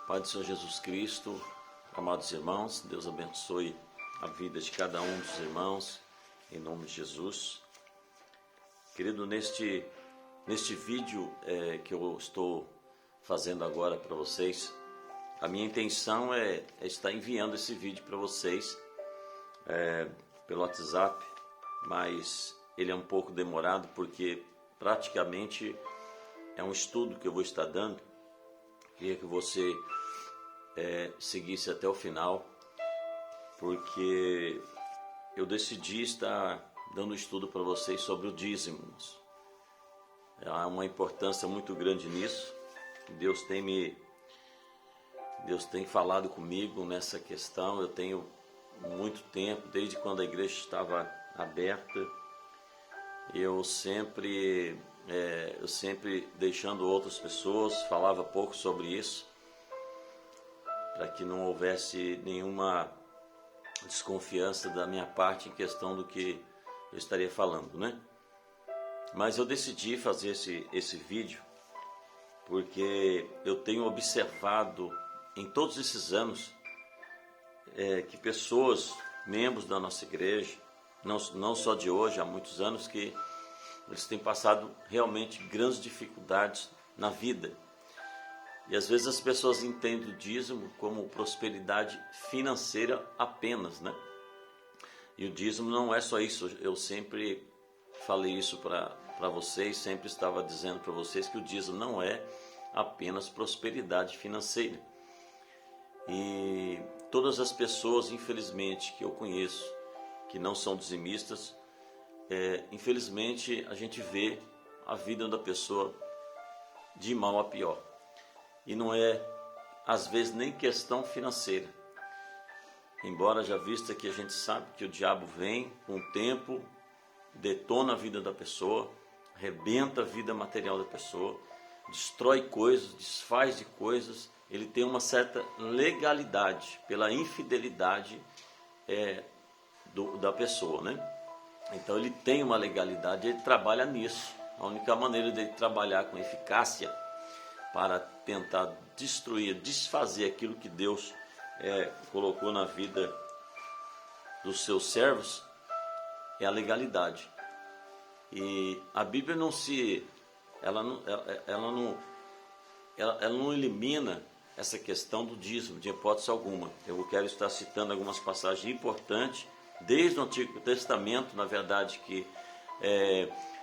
Pai do Senhor Jesus Cristo, amados irmãos, Deus abençoe a vida de cada um dos irmãos, em nome de Jesus. Querido, neste vídeo que eu estou fazendo agora para vocês, a minha intenção é estar enviando esse vídeo para vocês pelo WhatsApp, mas ele é um pouco demorado porque praticamente é um estudo que eu vou estar dando. Queria que você seguisse até o final, porque eu decidi estar dando estudo para vocês sobre o dízimo. Há uma importância muito grande nisso. Deus tem falado comigo nessa questão. Eu tenho muito tempo, desde quando a igreja estava aberta, eu sempre deixando outras pessoas, falava pouco sobre isso, para que não houvesse nenhuma desconfiança da minha parte em questão do que eu estaria falando, né? Mas eu decidi fazer esse vídeo porque eu tenho observado em todos esses anos que pessoas, membros da nossa igreja, não só de hoje, há muitos anos, que eles têm passado realmente grandes dificuldades na vida. E às vezes as pessoas entendem o dízimo como prosperidade financeira apenas, né? E o dízimo não é só isso. Eu sempre falei isso para vocês, sempre estava dizendo para vocês que o dízimo não é apenas prosperidade financeira. E todas as pessoas, infelizmente, que eu conheço, que não são dizimistas, infelizmente a gente vê a vida da pessoa de mal a pior. E não é, às vezes, nem questão financeira. Embora já vista que a gente sabe que o diabo vem com o tempo, detona a vida da pessoa, arrebenta a vida material da pessoa, destrói coisas, desfaz de coisas. Ele tem uma certa legalidade pela infidelidade da pessoa, né? Então ele tem uma legalidade, ele trabalha nisso. A única maneira de trabalhar com eficácia para tentar destruir, desfazer aquilo que Deus colocou na vida dos seus servos é a legalidade. E a Bíblia ela não elimina essa questão do dízimo de hipótese alguma. Eu quero estar citando algumas passagens importantes desde o Antigo Testamento, na verdade, que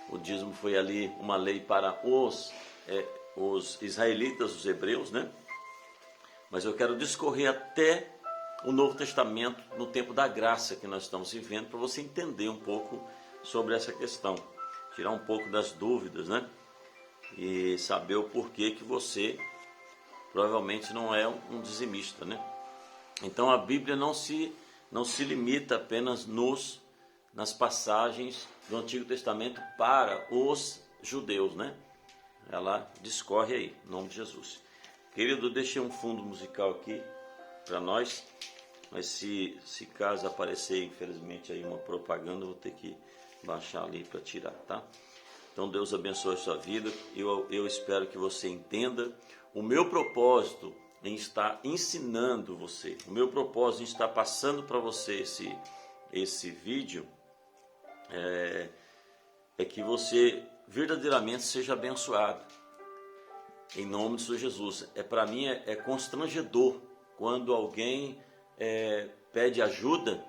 o dízimo foi ali uma lei para os israelitas, os hebreus, né? Mas eu quero discorrer até o Novo Testamento, no tempo da graça que nós estamos vivendo, para você entender um pouco sobre essa questão, tirar um pouco das dúvidas, né? E saber o porquê que você provavelmente não é um dizimista, né? Então a Bíblia não se limita apenas nas passagens do Antigo Testamento para os judeus, né? Ela discorre aí, em nome de Jesus. Querido, eu deixei um fundo musical aqui para nós, mas se caso aparecer, infelizmente, aí uma propaganda, eu vou ter que baixar ali para tirar, tá? Então Deus abençoe a sua vida. Eu espero que você entenda o meu propósito em estar ensinando você, o meu propósito em estar passando para você esse vídeo é que você verdadeiramente seja abençoado, em nome de Jesus. Para mim é constrangedor quando alguém pede ajuda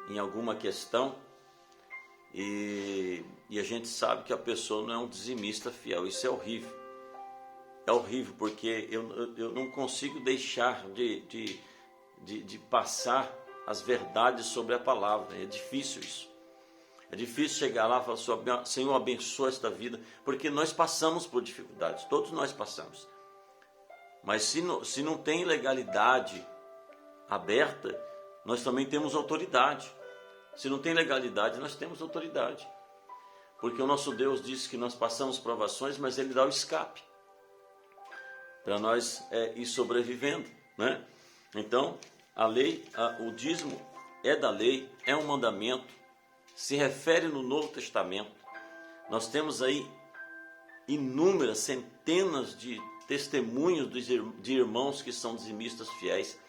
em alguma questão e a gente sabe que a pessoa não é um dizimista fiel. Isso é horrível. É horrível porque eu não consigo deixar de passar as verdades sobre a palavra. É difícil isso. É difícil chegar lá e falar: Senhor, abençoa esta vida, porque nós passamos por dificuldades, todos nós passamos. Mas se não tem legalidade aberta, nós também temos autoridade. Se não tem legalidade, nós temos autoridade. Porque o nosso Deus disse que nós passamos provações, mas Ele dá o escape para nós ir sobrevivendo, né? Então, a lei, o dízimo é da lei, é um mandamento, se refere no Novo Testamento. Nós temos aí inúmeras, centenas de testemunhos de irmãos que são dizimistas fiéis,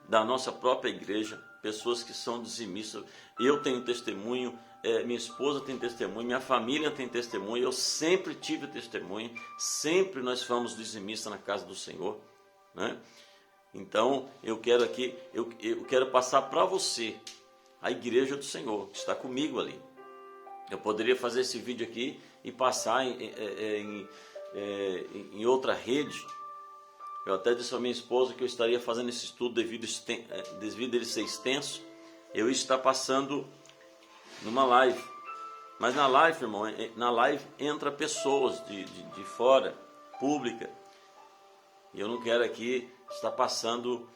da nossa própria igreja, pessoas que são dizimistas. Eu tenho testemunho, minha esposa tem testemunho, minha família tem testemunho, eu sempre tive testemunho, sempre nós fomos dizimistas na casa do Senhor, né? Então eu quero aqui, eu quero passar para você a igreja do Senhor, que está comigo ali. Eu poderia fazer esse vídeo aqui e passar em outra rede. Eu até disse à minha esposa que eu estaria fazendo esse estudo devido ele ser extenso. Eu ia estar passando numa live. Mas na live, irmão, na live entra pessoas de fora, pública. E eu não quero aqui estar passando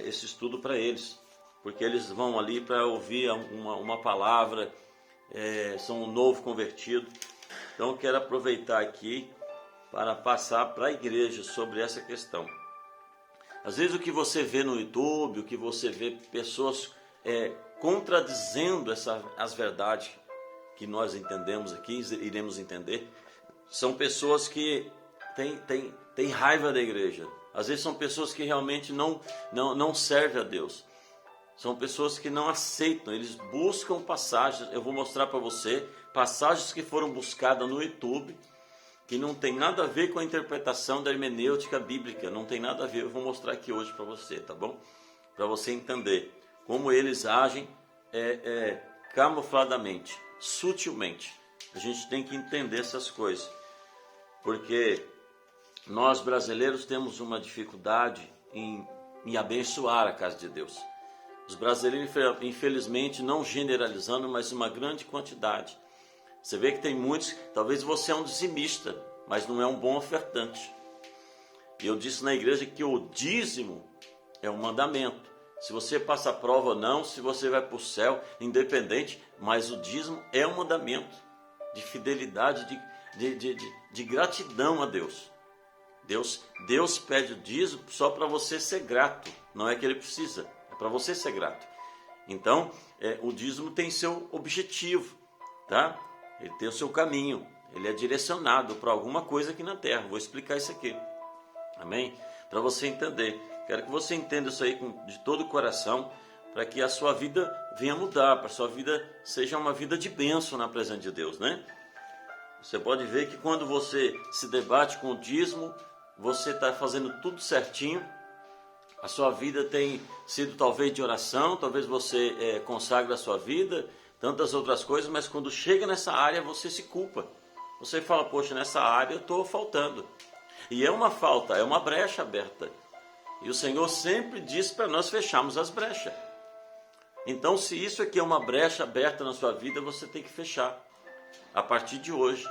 esse estudo para eles. Porque eles vão ali para ouvir uma palavra, são um novo convertido. Então eu quero aproveitar aqui para passar para a igreja sobre essa questão. Às vezes o que você vê no YouTube, o que você vê pessoas contradizendo as verdades que nós entendemos aqui, iremos entender, são pessoas que têm raiva da igreja. Às vezes são pessoas que realmente não servem a Deus. São pessoas que não aceitam, eles buscam passagens. Eu vou mostrar para você passagens que foram buscadas no YouTube, que não tem nada a ver com a interpretação da hermenêutica bíblica, não tem nada a ver. Eu vou mostrar aqui hoje para você, tá bom? Para você entender como eles agem camufladamente, sutilmente. A gente tem que entender essas coisas, porque nós brasileiros temos uma dificuldade em abençoar a casa de Deus. Os brasileiros, infelizmente, não generalizando, mas uma grande quantidade. Você vê que tem muitos, talvez você é um dizimista, mas não é um bom ofertante. E eu disse na igreja que o dízimo é um mandamento. Se você passa a prova ou não, se você vai para o céu, independente, mas o dízimo é um mandamento de fidelidade, de gratidão a Deus. Deus pede o dízimo só para você ser grato, não é que ele precisa, é para você ser grato. Então, o dízimo tem seu objetivo, tá? Ele tem o seu caminho, ele é direcionado para alguma coisa aqui na terra. Vou explicar isso aqui, amém? Para você entender. Quero que você entenda isso aí de todo o coração, para que a sua vida venha mudar, para a sua vida seja uma vida de bênção na presença de Deus, né? Você pode ver que quando você se debate com o dízimo, você está fazendo tudo certinho. A sua vida tem sido talvez de oração, talvez você consagre a sua vida, tantas outras coisas, mas quando chega nessa área você se culpa. Você fala, poxa, nessa área eu estou faltando. E é uma falta, é uma brecha aberta. E o Senhor sempre diz para nós fecharmos as brechas. Então, se isso aqui é uma brecha aberta na sua vida, você tem que fechar. A partir de hoje,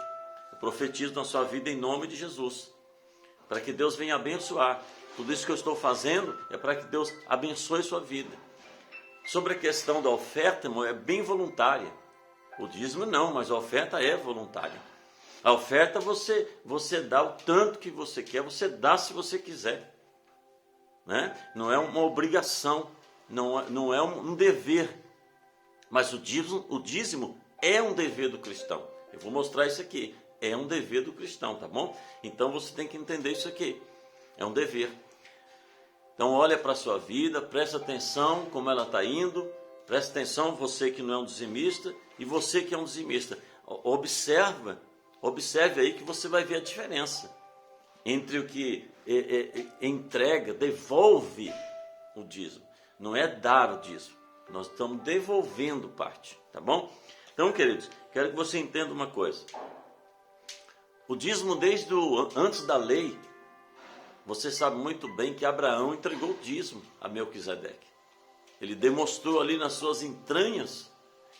eu profetizo na sua vida em nome de Jesus, para que Deus venha abençoar. Tudo isso que eu estou fazendo é para que Deus abençoe sua vida. Sobre a questão da oferta, irmão, é bem voluntária. O dízimo não, mas a oferta é voluntária. A oferta você dá o tanto que você quer, você dá se você quiser, né? Não é uma obrigação, não é um dever. Mas o dízimo é um dever do cristão. Eu vou mostrar isso aqui. É um dever do cristão, tá bom? Então você tem que entender isso aqui. É um dever. Então olha para a sua vida, presta atenção como ela está indo. Presta atenção, você que não é um dizimista e você que é um dizimista. Observe aí que você vai ver a diferença entre o que entrega, devolve o dízimo. Não é dar o dízimo. Nós estamos devolvendo parte, tá bom? Então, queridos, quero que você entenda uma coisa. O dízimo antes da lei, você sabe muito bem que Abraão entregou o dízimo a Melquisedeque. Ele demonstrou ali nas suas entranhas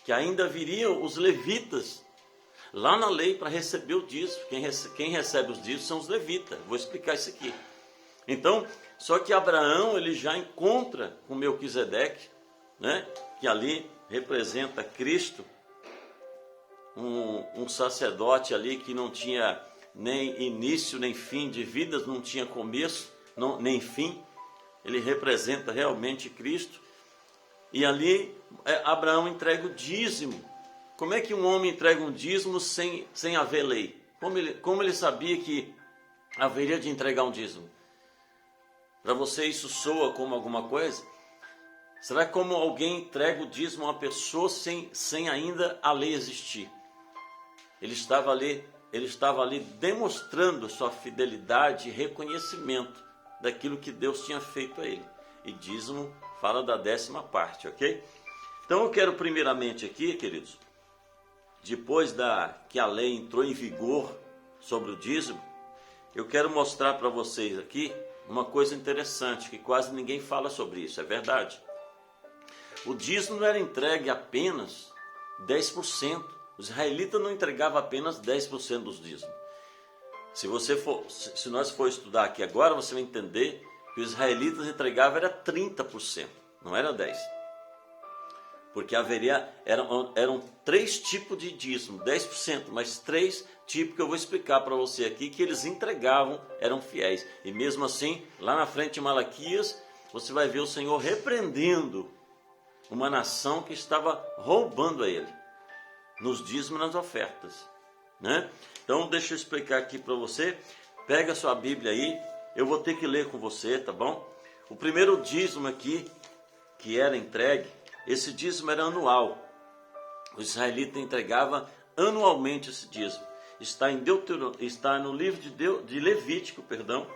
que ainda viriam os levitas lá na lei para receber o dízimo. Quem recebe os dízimos são os levitas. Vou explicar isso aqui. Então, só que Abraão ele já encontra com Melquisedeque, né, que ali representa Cristo, um sacerdote ali que não tinha nem início nem fim de vida, não tinha começo nem fim. Ele representa realmente Cristo. E ali Abraão entrega o dízimo. Como é que um homem entrega um dízimo sem haver lei? Como ele sabia que haveria de entregar um dízimo? Para você isso soa como alguma coisa? Será como alguém entrega o dízimo a uma pessoa sem ainda a lei existir? Ele estava ali demonstrando sua fidelidade e reconhecimento daquilo que Deus tinha feito a ele. E dízimo fala da 10ª parte, ok? Então eu quero primeiramente aqui, queridos, depois que a lei entrou em vigor sobre o dízimo, eu quero mostrar para vocês aqui uma coisa interessante, que quase ninguém fala sobre isso, é verdade. O dízimo não era entregue apenas 10%. Os israelitas não entregavam apenas 10% dos dízimos. Se nós for estudar aqui agora, você vai entender que os israelitas entregavam era 30%, não era 10%. Porque eram 3 tipos de dízimo, 10%, mas 3 tipos que eu vou explicar para você aqui, que eles entregavam, eram fiéis. E mesmo assim, lá na frente de Malaquias, você vai ver o Senhor repreendendo uma nação que estava roubando a ele, nos dízimos e nas ofertas, né? Então deixa eu explicar aqui para você. Pega a sua Bíblia aí, eu vou ter que ler com você, tá bom? O primeiro dízimo aqui que era entregue, esse dízimo era anual. O israelita entregava anualmente esse dízimo. Está no livro de Levítico, perdão.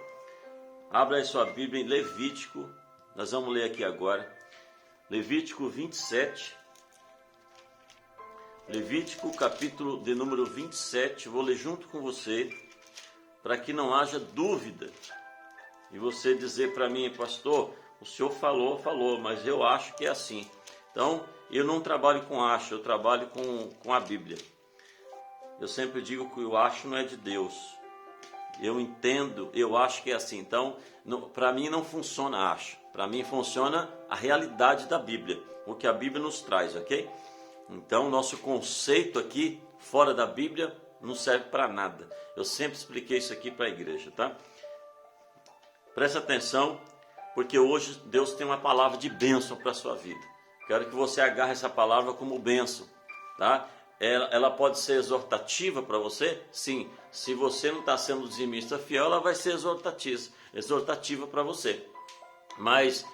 Abra aí sua Bíblia em Levítico. Nós vamos ler aqui agora. Levítico 27. Levítico, capítulo de número 27. Vou ler junto com você, para que não haja dúvida. E você dizer para mim, pastor, o senhor falou, mas eu acho que é assim. Então, eu não trabalho com acho, eu trabalho com a Bíblia. Eu sempre digo que o acho não é de Deus. Eu entendo, eu acho que é assim. Então, para mim não funciona acho. Para mim funciona a realidade da Bíblia, o que a Bíblia nos traz, ok? Então, nosso conceito aqui, fora da Bíblia, não serve para nada. Eu sempre expliquei isso aqui para a igreja, tá? Presta atenção, porque hoje Deus tem uma palavra de bênção para a sua vida. Quero que você agarre essa palavra como bênção, tá? Ela pode ser exortativa para você? Sim. Se você não está sendo dizimista fiel, ela vai ser exortativa para você. Mas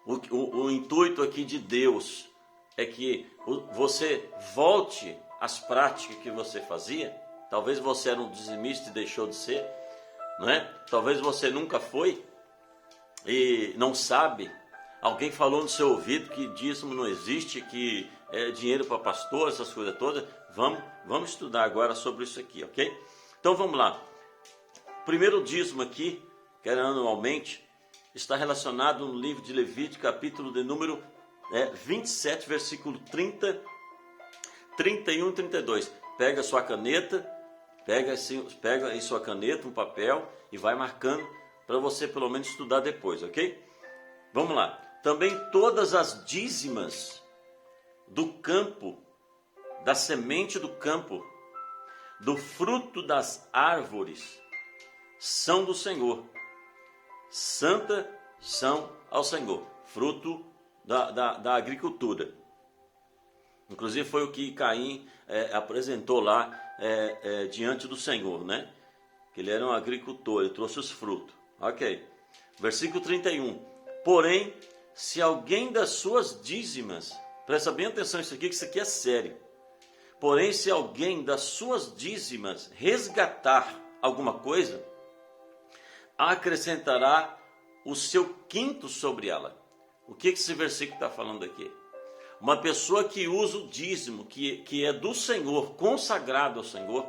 o intuito aqui de Deus é que você volte às práticas que você fazia. Talvez você era um dizimista e deixou de ser, não é? Talvez você nunca foi e não sabe. Alguém falou no seu ouvido que dízimo não existe, que é dinheiro para pastor, essas coisas todas. Vamos estudar agora sobre isso aqui, ok? Então vamos lá. O primeiro dízimo aqui, que era anualmente, está relacionado no livro de Levítico, capítulo de número 27, versículo 30, 31 e 32. Pega a sua caneta, pega aí sua caneta, um papel e vai marcando para você pelo menos estudar depois, ok? Vamos lá. Também todas as dízimas do campo, da semente do campo, do fruto das árvores, são do Senhor. Santa são ao Senhor. Fruto da agricultura. Inclusive foi o que Caim apresentou lá diante do Senhor, né? Que ele era um agricultor, ele trouxe os frutos. Ok. Versículo 31. Porém, se alguém das suas dízimas, presta bem atenção isso aqui é sério. Porém, se alguém das suas dízimas resgatar alguma coisa, acrescentará o seu quinto sobre ela. O que esse versículo está falando aqui? Uma pessoa que usa o dízimo, que é do Senhor, consagrado ao Senhor.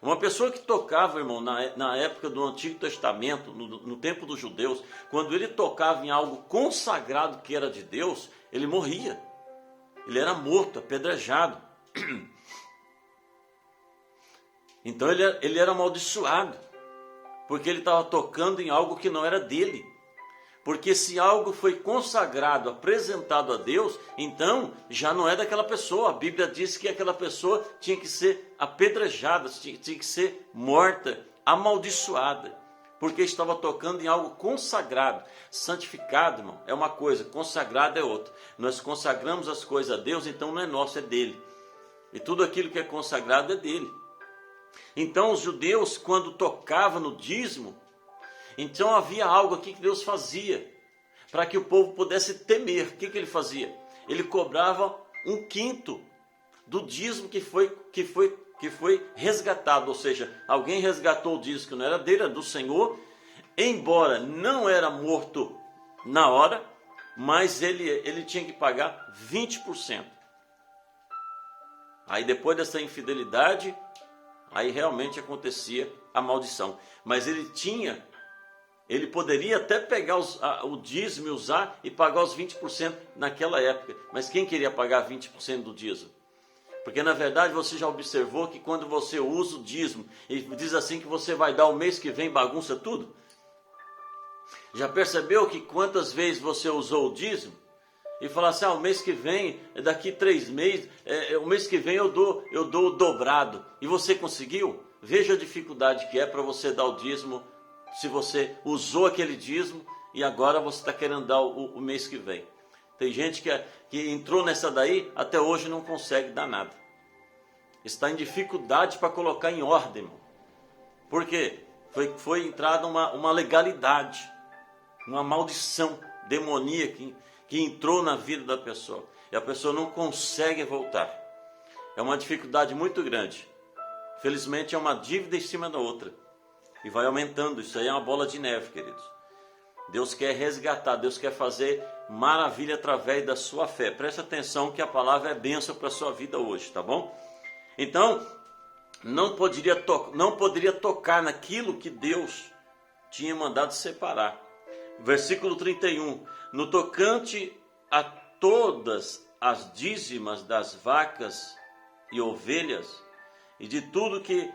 Uma pessoa que tocava, irmão, na época do Antigo Testamento, no tempo dos judeus, quando ele tocava em algo consagrado que era de Deus, ele morria. Ele era morto, apedrejado. Então ele era amaldiçoado, porque ele estava tocando em algo que não era dele. Porque se algo foi consagrado, apresentado a Deus, então já não é daquela pessoa. A Bíblia diz que aquela pessoa tinha que ser apedrejada, tinha que ser morta, amaldiçoada, porque estava tocando em algo consagrado. Santificado, irmão, é uma coisa, consagrado é outra. Nós consagramos as coisas a Deus, então não é nosso, é dele. E tudo aquilo que é consagrado é dele. Então os judeus, quando tocavam no dízimo, então havia algo aqui que Deus fazia, para que o povo pudesse temer. O que ele fazia? Ele cobrava 1/5 do dízimo que foi resgatado, ou seja, alguém resgatou o dízimo que não era dele, era do Senhor, embora não era morto na hora, mas ele tinha que pagar 20%. Aí depois dessa infidelidade, aí realmente acontecia a maldição. Mas ele poderia até pegar o dízimo e usar e pagar os 20% naquela época. Mas quem queria pagar 20% do dízimo? Porque na verdade você já observou que quando você usa o dízimo e diz assim que você vai dar o mês que vem, bagunça tudo? Já percebeu que quantas vezes você usou o dízimo e fala assim, o mês que vem, daqui 3 meses, o mês que vem eu dou o dobrado. E você conseguiu? Veja a dificuldade que é para você dar o dízimo, se você usou aquele dízimo e agora você está querendo dar o mês que vem. Tem gente que entrou nessa daí, até hoje não consegue dar nada. Está em dificuldade para colocar em ordem, irmão. Por quê? Foi entrada uma legalidade, uma maldição demoníaca que entrou na vida da pessoa. E a pessoa não consegue voltar. É uma dificuldade muito grande. Felizmente é uma dívida em cima da outra. E vai aumentando. Isso aí é uma bola de neve, queridos. Deus quer resgatar, Deus quer fazer maravilha através da sua fé. Preste atenção que a palavra é bênção para a sua vida hoje, tá bom? Então, não poderia tocar naquilo que Deus tinha mandado separar. Versículo 31. No tocante a todas as dízimas das vacas e ovelhas, e de tudo que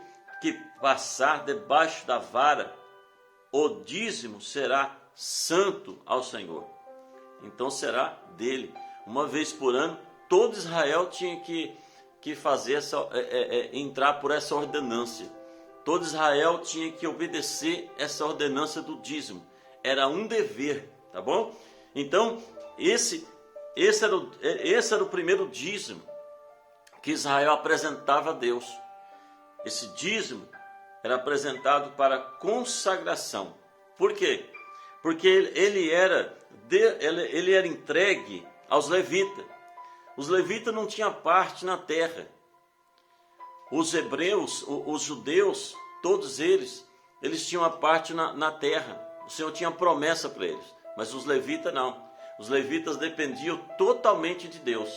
passar debaixo da vara, o dízimo será santo ao Senhor. Então será dele. Uma vez por ano, todo Israel tinha que fazer entrar por essa ordenância. Todo Israel tinha que obedecer essa ordenança do dízimo. Era um dever, tá bom? Então, esse era o primeiro dízimo que Israel apresentava a Deus. Esse dízimo era apresentado para consagração. Por quê? Porque ele era entregue aos levitas. Os levitas não tinham parte na terra. Os hebreus, os judeus, todos eles tinham a parte na terra. O Senhor tinha promessa para eles. Mas os levitas não. Os levitas dependiam totalmente de Deus.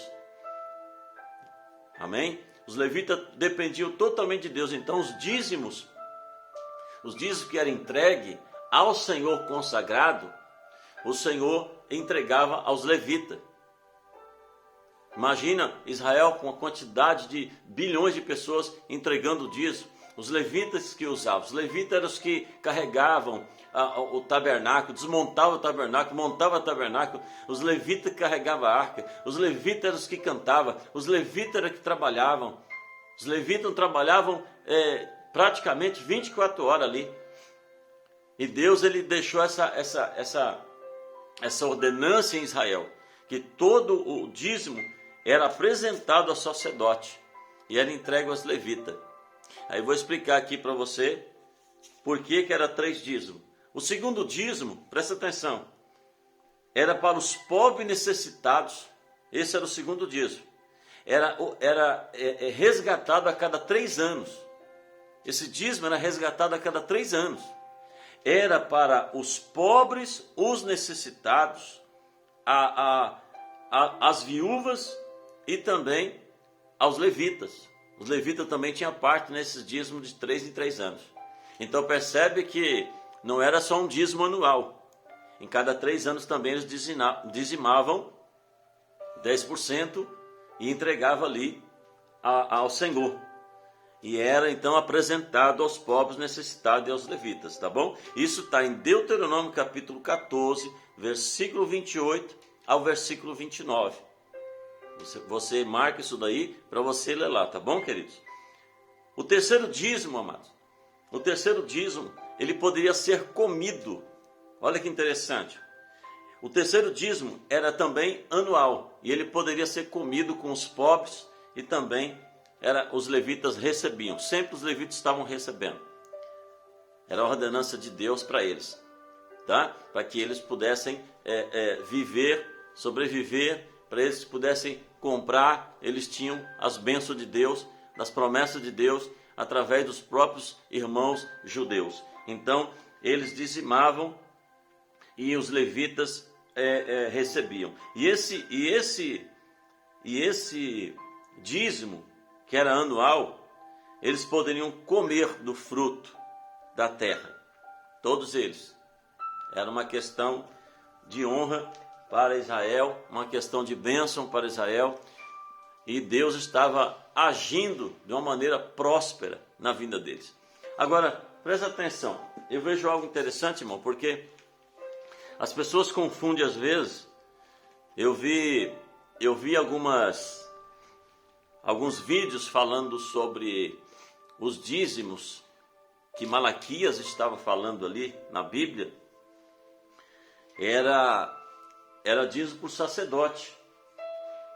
Amém? Os levitas dependiam totalmente de Deus. Então os dízimos que eram entregues ao Senhor consagrado, o Senhor entregava aos levitas. Imagina Israel com a quantidade de bilhões de pessoas entregando o dízimo. Os levitas que usavam. Os levitas eram os que carregavam o tabernáculo, desmontavam o tabernáculo, montavam o tabernáculo. Os levitas carregavam a arca. Os levitas eram os que cantavam. Os levitas eram os que trabalhavam. Os levitas não trabalhavam praticamente 24 horas ali. E Deus ele deixou essa ordenança em Israel, que todo o dízimo era apresentado ao sacerdote e era entregue aos levitas. Aí eu vou explicar aqui para você por que era 3 dízimos. O segundo dízimo, presta atenção, era para os pobres necessitados. Esse era o segundo dízimo. Era resgatado a cada 3 anos. Esse dízimo era resgatado a cada 3 anos. Era para os pobres, os necessitados, as viúvas e também aos levitas. Os levitas também tinham parte nesses dízimos de 3 em 3 anos. Então percebe que não era só um dízimo anual. Em cada 3 anos também eles dizimavam 10% e entregavam ali ao Senhor. E era então apresentado aos pobres necessitados e aos levitas, tá bom? Isso está em Deuteronômio capítulo 14, versículo 28 ao versículo 29. Você marca isso daí para você ler lá, tá bom, queridos? O terceiro dízimo, amados, o terceiro dízimo, ele poderia ser comido. Olha que interessante. O terceiro dízimo era também anual e ele poderia ser comido com os pobres e também os levitas recebiam, sempre os levitas estavam recebendo. Era a ordenança de Deus para eles, tá? Para que eles pudessem viver, sobreviver, para eles pudessem comprar, eles tinham as bênçãos de Deus, das promessas de Deus, através dos próprios irmãos judeus. Então, eles dizimavam e os levitas recebiam. E esse dízimo, que era anual, eles poderiam comer do fruto da terra. Todos eles. Era uma questão de honra para Israel, uma questão de bênção para Israel. E Deus estava agindo de uma maneira próspera na vida deles. Agora, presta atenção. Eu vejo algo interessante, irmão, porque as pessoas confundem às vezes. Eu vi alguns vídeos falando sobre os dízimos que Malaquias estava falando ali na Bíblia. Era dízimo para o sacerdote,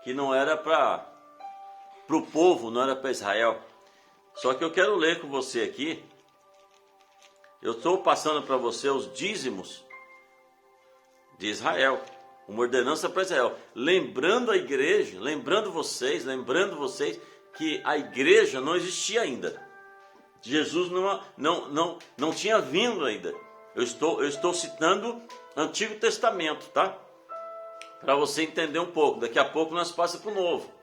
que não era para o povo, não era para Israel. Só que eu quero ler com você aqui. Eu estou passando para você os dízimos de Israel, uma ordenança para Israel. Lembrando a igreja, lembrando vocês que a igreja não existia ainda. Jesus não tinha vindo ainda. Eu estou citando Antigo Testamento, tá? Para você entender um pouco. Daqui a pouco nós passamos para o Novo.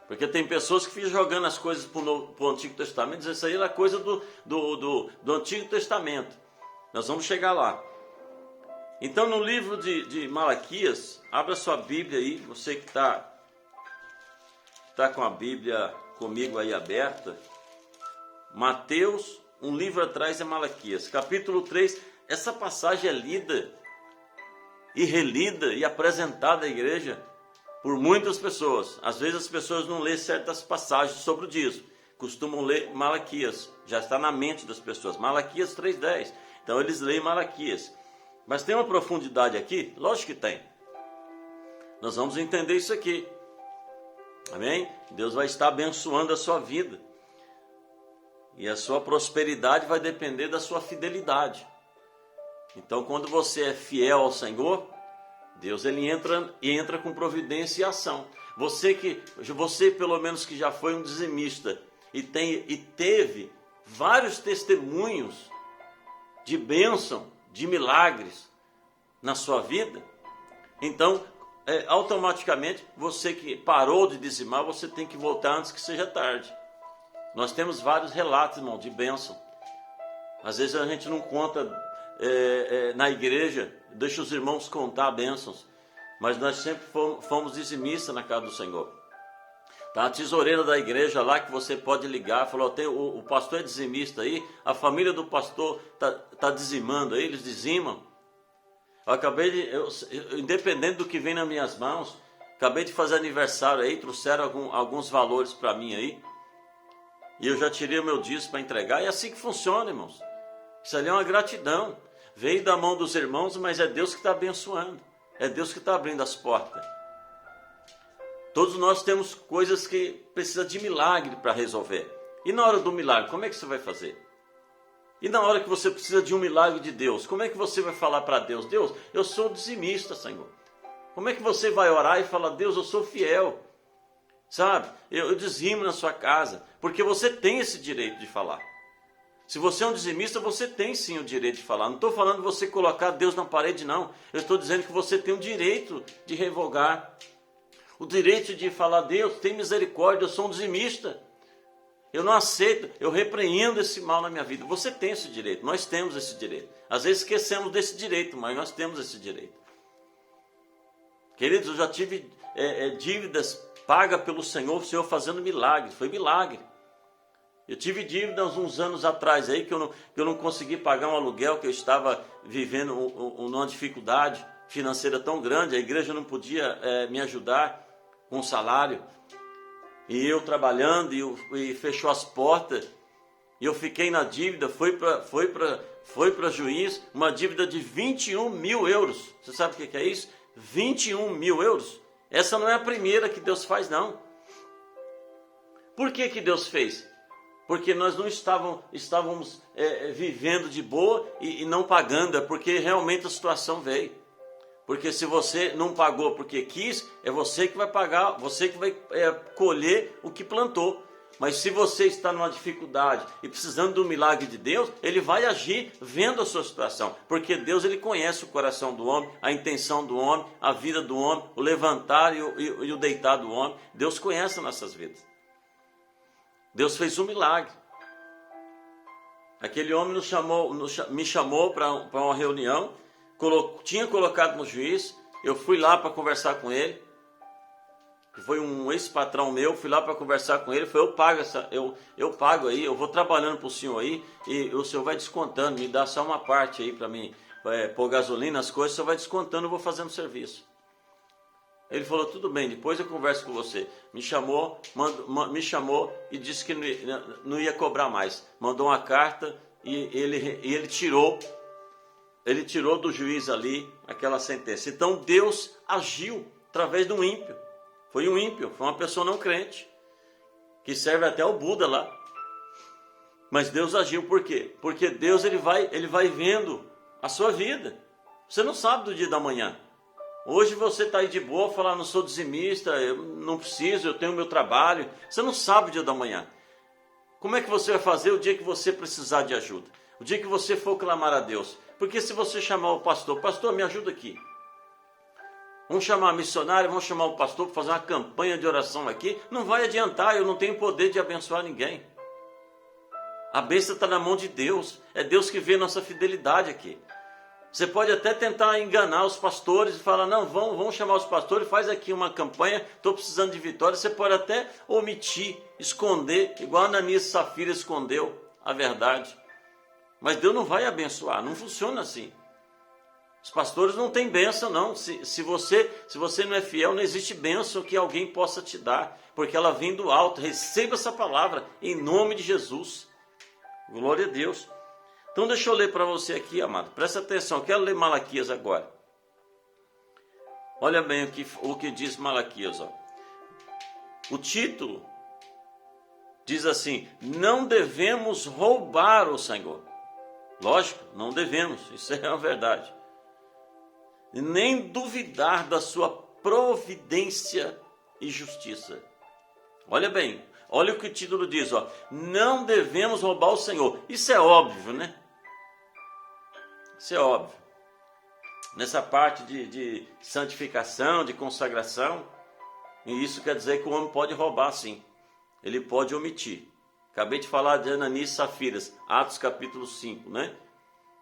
Porque tem pessoas que ficam jogando as coisas para o Antigo Testamento, dizendo que isso aí era coisa do Antigo Testamento. Nós vamos chegar lá. Então, no livro de Malaquias, abra sua Bíblia aí, você que está com a Bíblia comigo aí aberta. Mateus, um livro atrás é Malaquias, capítulo 3. Essa passagem é lida e relida e apresentada à igreja por muitas pessoas. Às vezes as pessoas não lêem certas passagens sobre o dízimo, costumam ler Malaquias, já está na mente das pessoas, Malaquias 3:10, então eles leem Malaquias. Mas tem uma profundidade aqui? Lógico que tem. Nós vamos entender isso aqui, amém? Deus vai estar abençoando a sua vida, e a sua prosperidade vai depender da sua fidelidade. Então, quando você é fiel ao Senhor, Deus ele entra com providência e ação. Você pelo menos que já foi um dizimista e teve vários testemunhos de bênção, de milagres na sua vida, então automaticamente você que parou de dizimar, você tem que voltar antes que seja tarde. Nós temos vários relatos, irmão, de bênção. Às vezes a gente não conta na igreja, deixa os irmãos contar bênçãos, mas nós sempre fomos dizimistas na casa do Senhor. Tá a tesoureira da igreja lá que você pode ligar, falou, o pastor é dizimista aí, a família do pastor tá dizimando aí, eles dizimam. Independente do que vem nas minhas mãos, acabei de fazer aniversário aí, trouxeram alguns valores para mim aí, e eu já tirei o meu dízimo para entregar. É assim que funciona, irmãos. Isso ali é uma gratidão. Veio da mão dos irmãos, mas é Deus que está abençoando. É Deus que está abrindo as portas. Todos nós temos coisas que precisam de milagre para resolver. E na hora do milagre, como é que você vai fazer? E na hora que você precisa de um milagre de Deus, como é que você vai falar para Deus? Deus, eu sou dizimista, Senhor. Como é que você vai orar e falar, Deus, eu sou fiel? Sabe, eu dizimo na sua casa, porque você tem esse direito de falar. Se você é um dizimista, você tem sim o direito de falar. Não estou falando de você colocar Deus na parede, não. Eu estou dizendo que você tem o direito de revogar. O direito de falar, Deus, tem misericórdia, eu sou um dizimista. Eu não aceito, eu repreendo esse mal na minha vida. Você tem esse direito, nós temos esse direito. Às vezes esquecemos desse direito, mas nós temos esse direito. Queridos, eu já tive dívidas pagas pelo Senhor, o Senhor fazendo milagre, foi milagre. Eu tive dívidas uns anos atrás aí que eu não consegui pagar um aluguel, que eu estava vivendo uma dificuldade financeira tão grande, a igreja não podia me ajudar com o salário. E eu trabalhando e fechou as portas, e eu fiquei na dívida, foi para juiz, uma dívida de 21 mil euros. Você sabe o que é isso? 21 mil euros. Essa não é a primeira que Deus faz, não. Por que Deus fez? Porque nós não estávamos vivendo de boa e não pagando, é porque realmente a situação veio. Porque se você não pagou porque quis, é você que vai pagar, você que vai colher o que plantou. Mas se você está numa dificuldade e precisando do milagre de Deus, Ele vai agir vendo a sua situação. Porque Deus, Ele conhece o coração do homem, a intenção do homem, a vida do homem, o levantar e o deitar do homem. Deus conhece nossas vidas. Deus fez um milagre. Aquele homem me chamou para uma reunião, tinha colocado no juiz, eu fui lá para conversar com ele, que foi um ex-patrão meu, fui lá para conversar com ele, falei, eu pago aí, eu vou trabalhando para o senhor aí, e o senhor vai descontando, me dá só uma parte aí para mim, pôr gasolina, as coisas, o senhor vai descontando, eu vou fazendo serviço. Ele falou, tudo bem, depois eu converso com você. Me chamou e disse que não ia cobrar mais. Mandou uma carta e ele tirou do juiz ali aquela sentença. Então Deus agiu através de um ímpio. Foi um ímpio, foi uma pessoa não crente, que serve até o Buda lá. Mas Deus agiu por quê? Porque Deus ele vai vendo a sua vida. Você não sabe do dia da manhã. Hoje você está aí de boa, falar, não sou dizimista, eu não preciso, eu tenho meu trabalho. Você não sabe o dia da manhã. Como é que você vai fazer o dia que você precisar de ajuda? O dia que você for clamar a Deus? Porque se você chamar o pastor, me ajuda aqui. Vamos chamar a missionária, vamos chamar o pastor para fazer uma campanha de oração aqui. Não vai adiantar, eu não tenho poder de abençoar ninguém. A bênção está na mão de Deus. É Deus que vê nossa fidelidade aqui. Você pode até tentar enganar os pastores e falar, não, vamos chamar os pastores, faz aqui uma campanha, estou precisando de vitória. Você pode até omitir, esconder, igual a Ananias e Safira escondeu a verdade. Mas Deus não vai abençoar, não funciona assim. Os pastores não têm bênção não, se você não é fiel, não existe bênção que alguém possa te dar, porque ela vem do alto. Receba essa palavra em nome de Jesus. Glória a Deus. Então deixa eu ler para você aqui, amado. Presta atenção, eu quero ler Malaquias agora. Olha bem o que diz Malaquias. Ó. O título diz assim, não devemos roubar o Senhor. Lógico, não devemos, isso é uma verdade. Nem duvidar da sua providência e justiça. Olha bem, olha o que o título diz. Ó, não devemos roubar o Senhor. Isso é óbvio, né? Isso é óbvio. Nessa parte de santificação, de consagração, e isso quer dizer que o homem pode roubar sim. Ele pode omitir. Acabei de falar de Ananias e Safiras, Atos capítulo 5, né?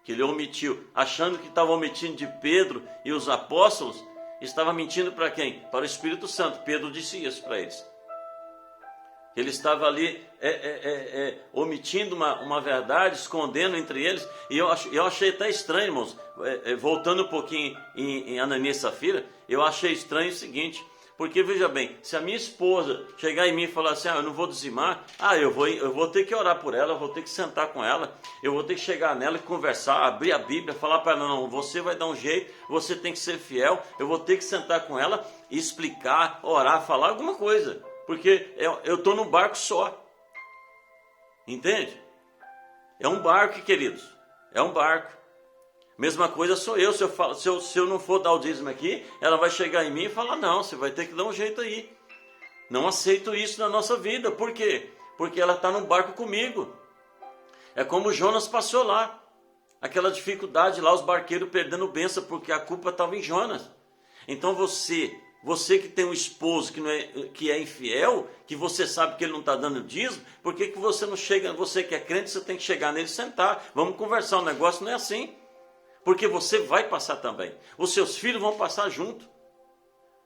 Que ele omitiu, achando que estava omitindo de Pedro e os apóstolos, estava mentindo para quem? Para o Espírito Santo. Pedro disse isso para eles. Ele estava ali omitindo uma verdade, escondendo entre eles. E eu achei até estranho, irmãos, voltando um pouquinho em Ananias e Safira, eu achei estranho o seguinte, porque veja bem, se a minha esposa chegar em mim e falar assim, eu não vou dizimar, eu vou ter que orar por ela, eu vou ter que sentar com ela, eu vou ter que chegar nela e conversar, abrir a Bíblia, falar para ela, não, você vai dar um jeito, você tem que ser fiel, eu vou ter que sentar com ela e explicar, orar, falar alguma coisa. Porque eu estou num barco só. Entende? É um barco, queridos. É um barco. Mesma coisa sou eu. Se eu não for dar o dízimo aqui, ela vai chegar em mim e falar, não, você vai ter que dar um jeito aí. Não aceito isso na nossa vida. Por quê? Porque ela está num barco comigo. É como Jonas passou lá. Aquela dificuldade lá, os barqueiros perdendo bênção, porque a culpa estava em Jonas. Então você que tem um esposo que é infiel, que você sabe que ele não está dando dízimo, por que você não chega, você que é crente, você tem que chegar nele e sentar, vamos conversar, o negócio não é assim, porque você vai passar também, os seus filhos vão passar junto,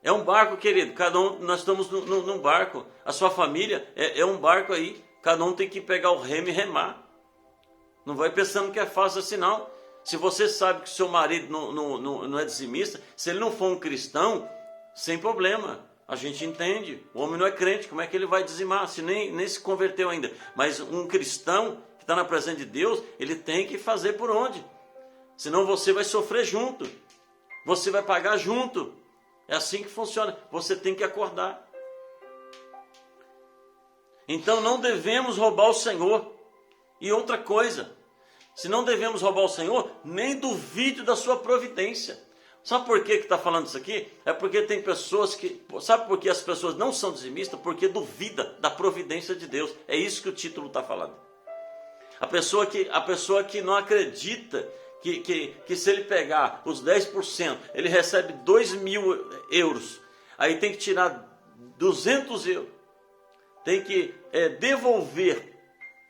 é um barco, querido, cada um, nós estamos num barco, a sua família é um barco aí, cada um tem que pegar o remo e remar, não vai pensando que é fácil assim não, se você sabe que o seu marido não é dizimista, se ele não for um cristão, sem problema, a gente entende, o homem não é crente, como é que ele vai dizimar, se nem se converteu ainda, mas um cristão que está na presença de Deus, ele tem que fazer por onde, senão você vai sofrer junto, você vai pagar junto, é assim que funciona, você tem que acordar. Então não devemos roubar o Senhor. E outra coisa, se não devemos roubar o Senhor, nem duvide da sua providência. Sabe por que está falando isso aqui? É porque tem pessoas que... Sabe por que as pessoas não são dizimistas? Porque duvida da providência de Deus. É isso que o título está falando. A pessoa que não acredita que se ele pegar os 10%, ele recebe 2.000 euros. Aí tem que tirar 200 euros. Tem que devolver,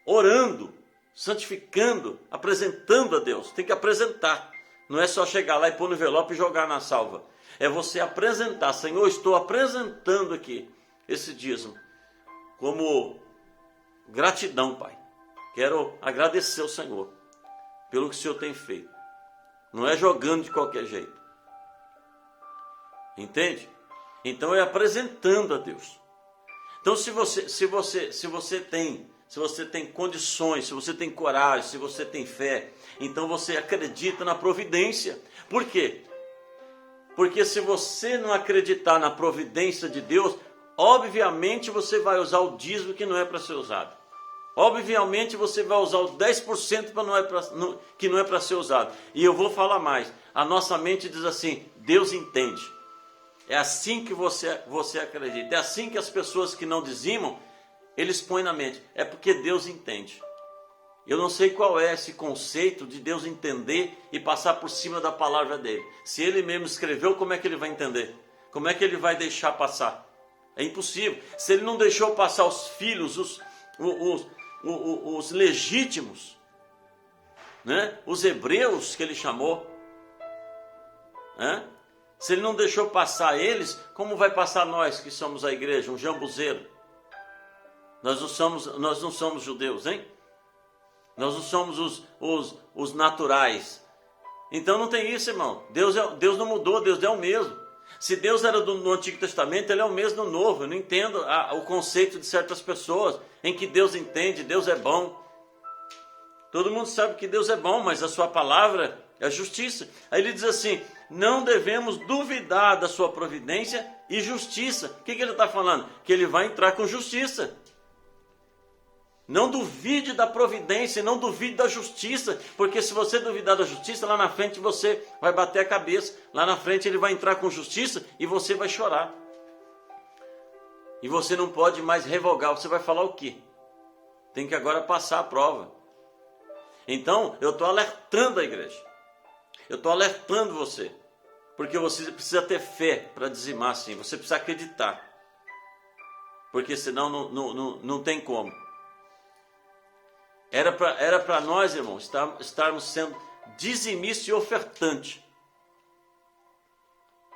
orando, santificando, apresentando a Deus. Tem que apresentar. Não é só chegar lá e pôr no envelope e jogar na salva. É você apresentar. Senhor, estou apresentando aqui esse dízimo como gratidão, Pai. Quero agradecer ao Senhor pelo que o Senhor tem feito. Não é jogando de qualquer jeito. Entende? Então é apresentando a Deus. Então se você tem condições, se você tem coragem, se você tem fé, então você acredita na providência. Por quê? Porque se você não acreditar na providência de Deus, obviamente você vai usar o dízimo que não é para ser usado. Obviamente você vai usar o 10% que não é para ser usado. E eu vou falar mais. A nossa mente diz assim, Deus entende. É assim que você acredita. É assim que as pessoas que não dizimam, eles põem na mente. É porque Deus entende. Eu não sei qual é esse conceito de Deus entender e passar por cima da palavra dele. Se ele mesmo escreveu, como é que ele vai entender? Como é que ele vai deixar passar? É impossível. Se ele não deixou passar os filhos, os legítimos, né? Os hebreus que ele chamou, né? Se ele não deixou passar eles, como vai passar nós que somos a igreja, um jambuzeiro? Nós não somos judeus, hein? Nós não somos os naturais. Então não tem isso, irmão. Deus não mudou, Deus é o mesmo. Se Deus era no Antigo Testamento, Ele é o mesmo no Novo. Eu não entendo o conceito de certas pessoas em que Deus entende, Deus é bom. Todo mundo sabe que Deus é bom, mas a sua palavra é justiça. Aí ele diz assim, não devemos duvidar da sua providência e justiça. O que ele está falando? Que ele vai entrar com justiça. Não duvide da providência, não duvide da justiça, porque se você duvidar da justiça, lá na frente você vai bater a cabeça, lá na frente ele vai entrar com justiça e você vai chorar. E você não pode mais revogar, você vai falar o quê? Tem que agora passar a prova. Então, eu estou alertando a igreja, eu estou alertando você, porque você precisa ter fé para dizimar sim, você precisa acreditar, porque senão não tem como. Era para nós, irmãos, estarmos sendo dizimista e ofertante.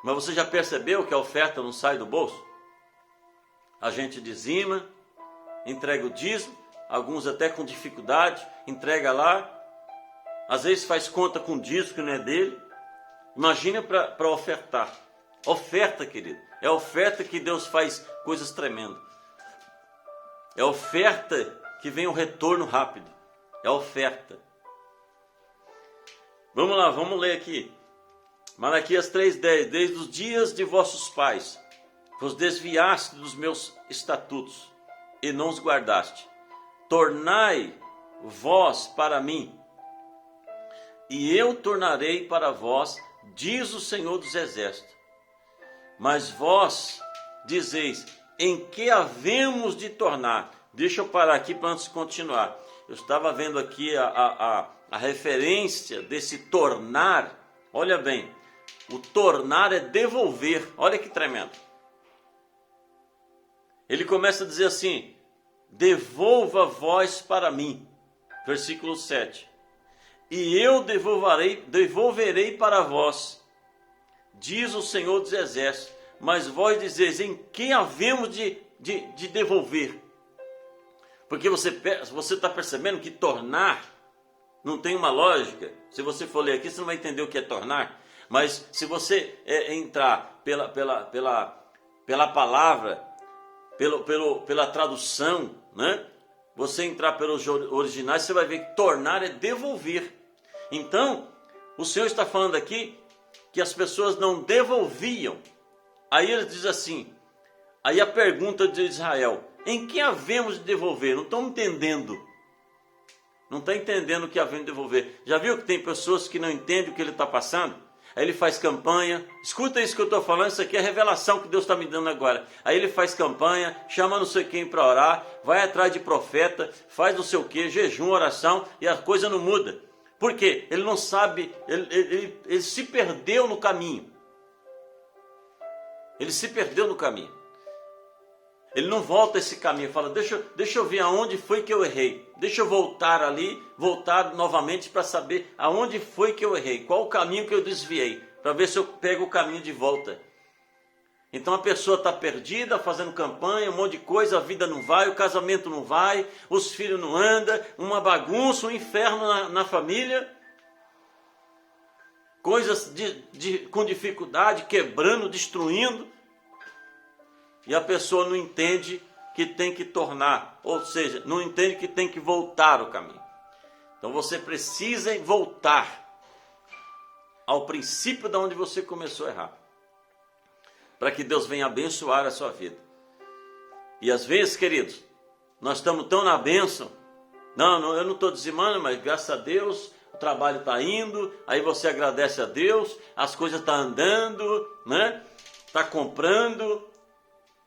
Mas você já percebeu que a oferta não sai do bolso? A gente dizima, entrega o dízimo, alguns até com dificuldade, entrega lá. Às vezes faz conta com dízimo que não é dele. Imagina para ofertar. Oferta, querido. É a oferta que Deus faz coisas tremendas. É a oferta que vem um retorno rápido. É a oferta. Vamos lá, vamos ler aqui. Malaquias 3,10. Desde os dias de vossos pais, vos desviaste dos meus estatutos e não os guardaste. Tornai vós para mim, e eu tornarei para vós, diz o Senhor dos Exércitos. Mas vós dizeis, em que havemos de tornar? Deixa eu parar aqui para antes de continuar. Eu estava vendo aqui a referência desse tornar. Olha bem, o tornar é devolver. Olha que tremendo. Ele começa a dizer assim, devolva vós para mim. Versículo 7. E eu devolverei para vós, diz o Senhor dos Exércitos. Mas vós dizeis, em que havemos de devolver? Porque você está percebendo que tornar não tem uma lógica. Se você for ler aqui, você não vai entender o que é tornar. Mas se você entrar pela palavra, pela tradução, né? Você entrar pelos originais, você vai ver que tornar é devolver. Então, o Senhor está falando aqui que as pessoas não devolviam. Aí ele diz assim, aí a pergunta de Israel, em que havemos de devolver? Não estão entendendo. Não está entendendo o que havemos de devolver. Já viu que tem pessoas que não entendem o que ele está passando? Aí ele faz campanha. Escuta isso que eu estou falando, isso aqui é a revelação que Deus está me dando agora. Aí ele faz campanha, chama não sei quem para orar, vai atrás de profeta, faz não sei o que, jejum, oração, e a coisa não muda. Por quê? Ele não sabe, ele se perdeu no caminho. Ele se perdeu no caminho. Ele não volta esse caminho, fala, deixa eu ver aonde foi que eu errei. Deixa eu voltar ali, voltar novamente para saber aonde foi que eu errei. Qual o caminho que eu desviei, para ver se eu pego o caminho de volta. Então a pessoa está perdida, fazendo campanha, um monte de coisa, a vida não vai, o casamento não vai, os filhos não andam, uma bagunça, um inferno na família. Coisas com dificuldade, quebrando, destruindo. E a pessoa não entende que tem que tornar, ou seja, não entende que tem que voltar o caminho. Então você precisa voltar ao princípio de onde você começou a errar, para que Deus venha abençoar a sua vida. E às vezes, queridos, nós estamos tão na bênção, eu não estou dizimando, mas graças a Deus o trabalho está indo, aí você agradece a Deus, as coisas estão andando, né? Está comprando,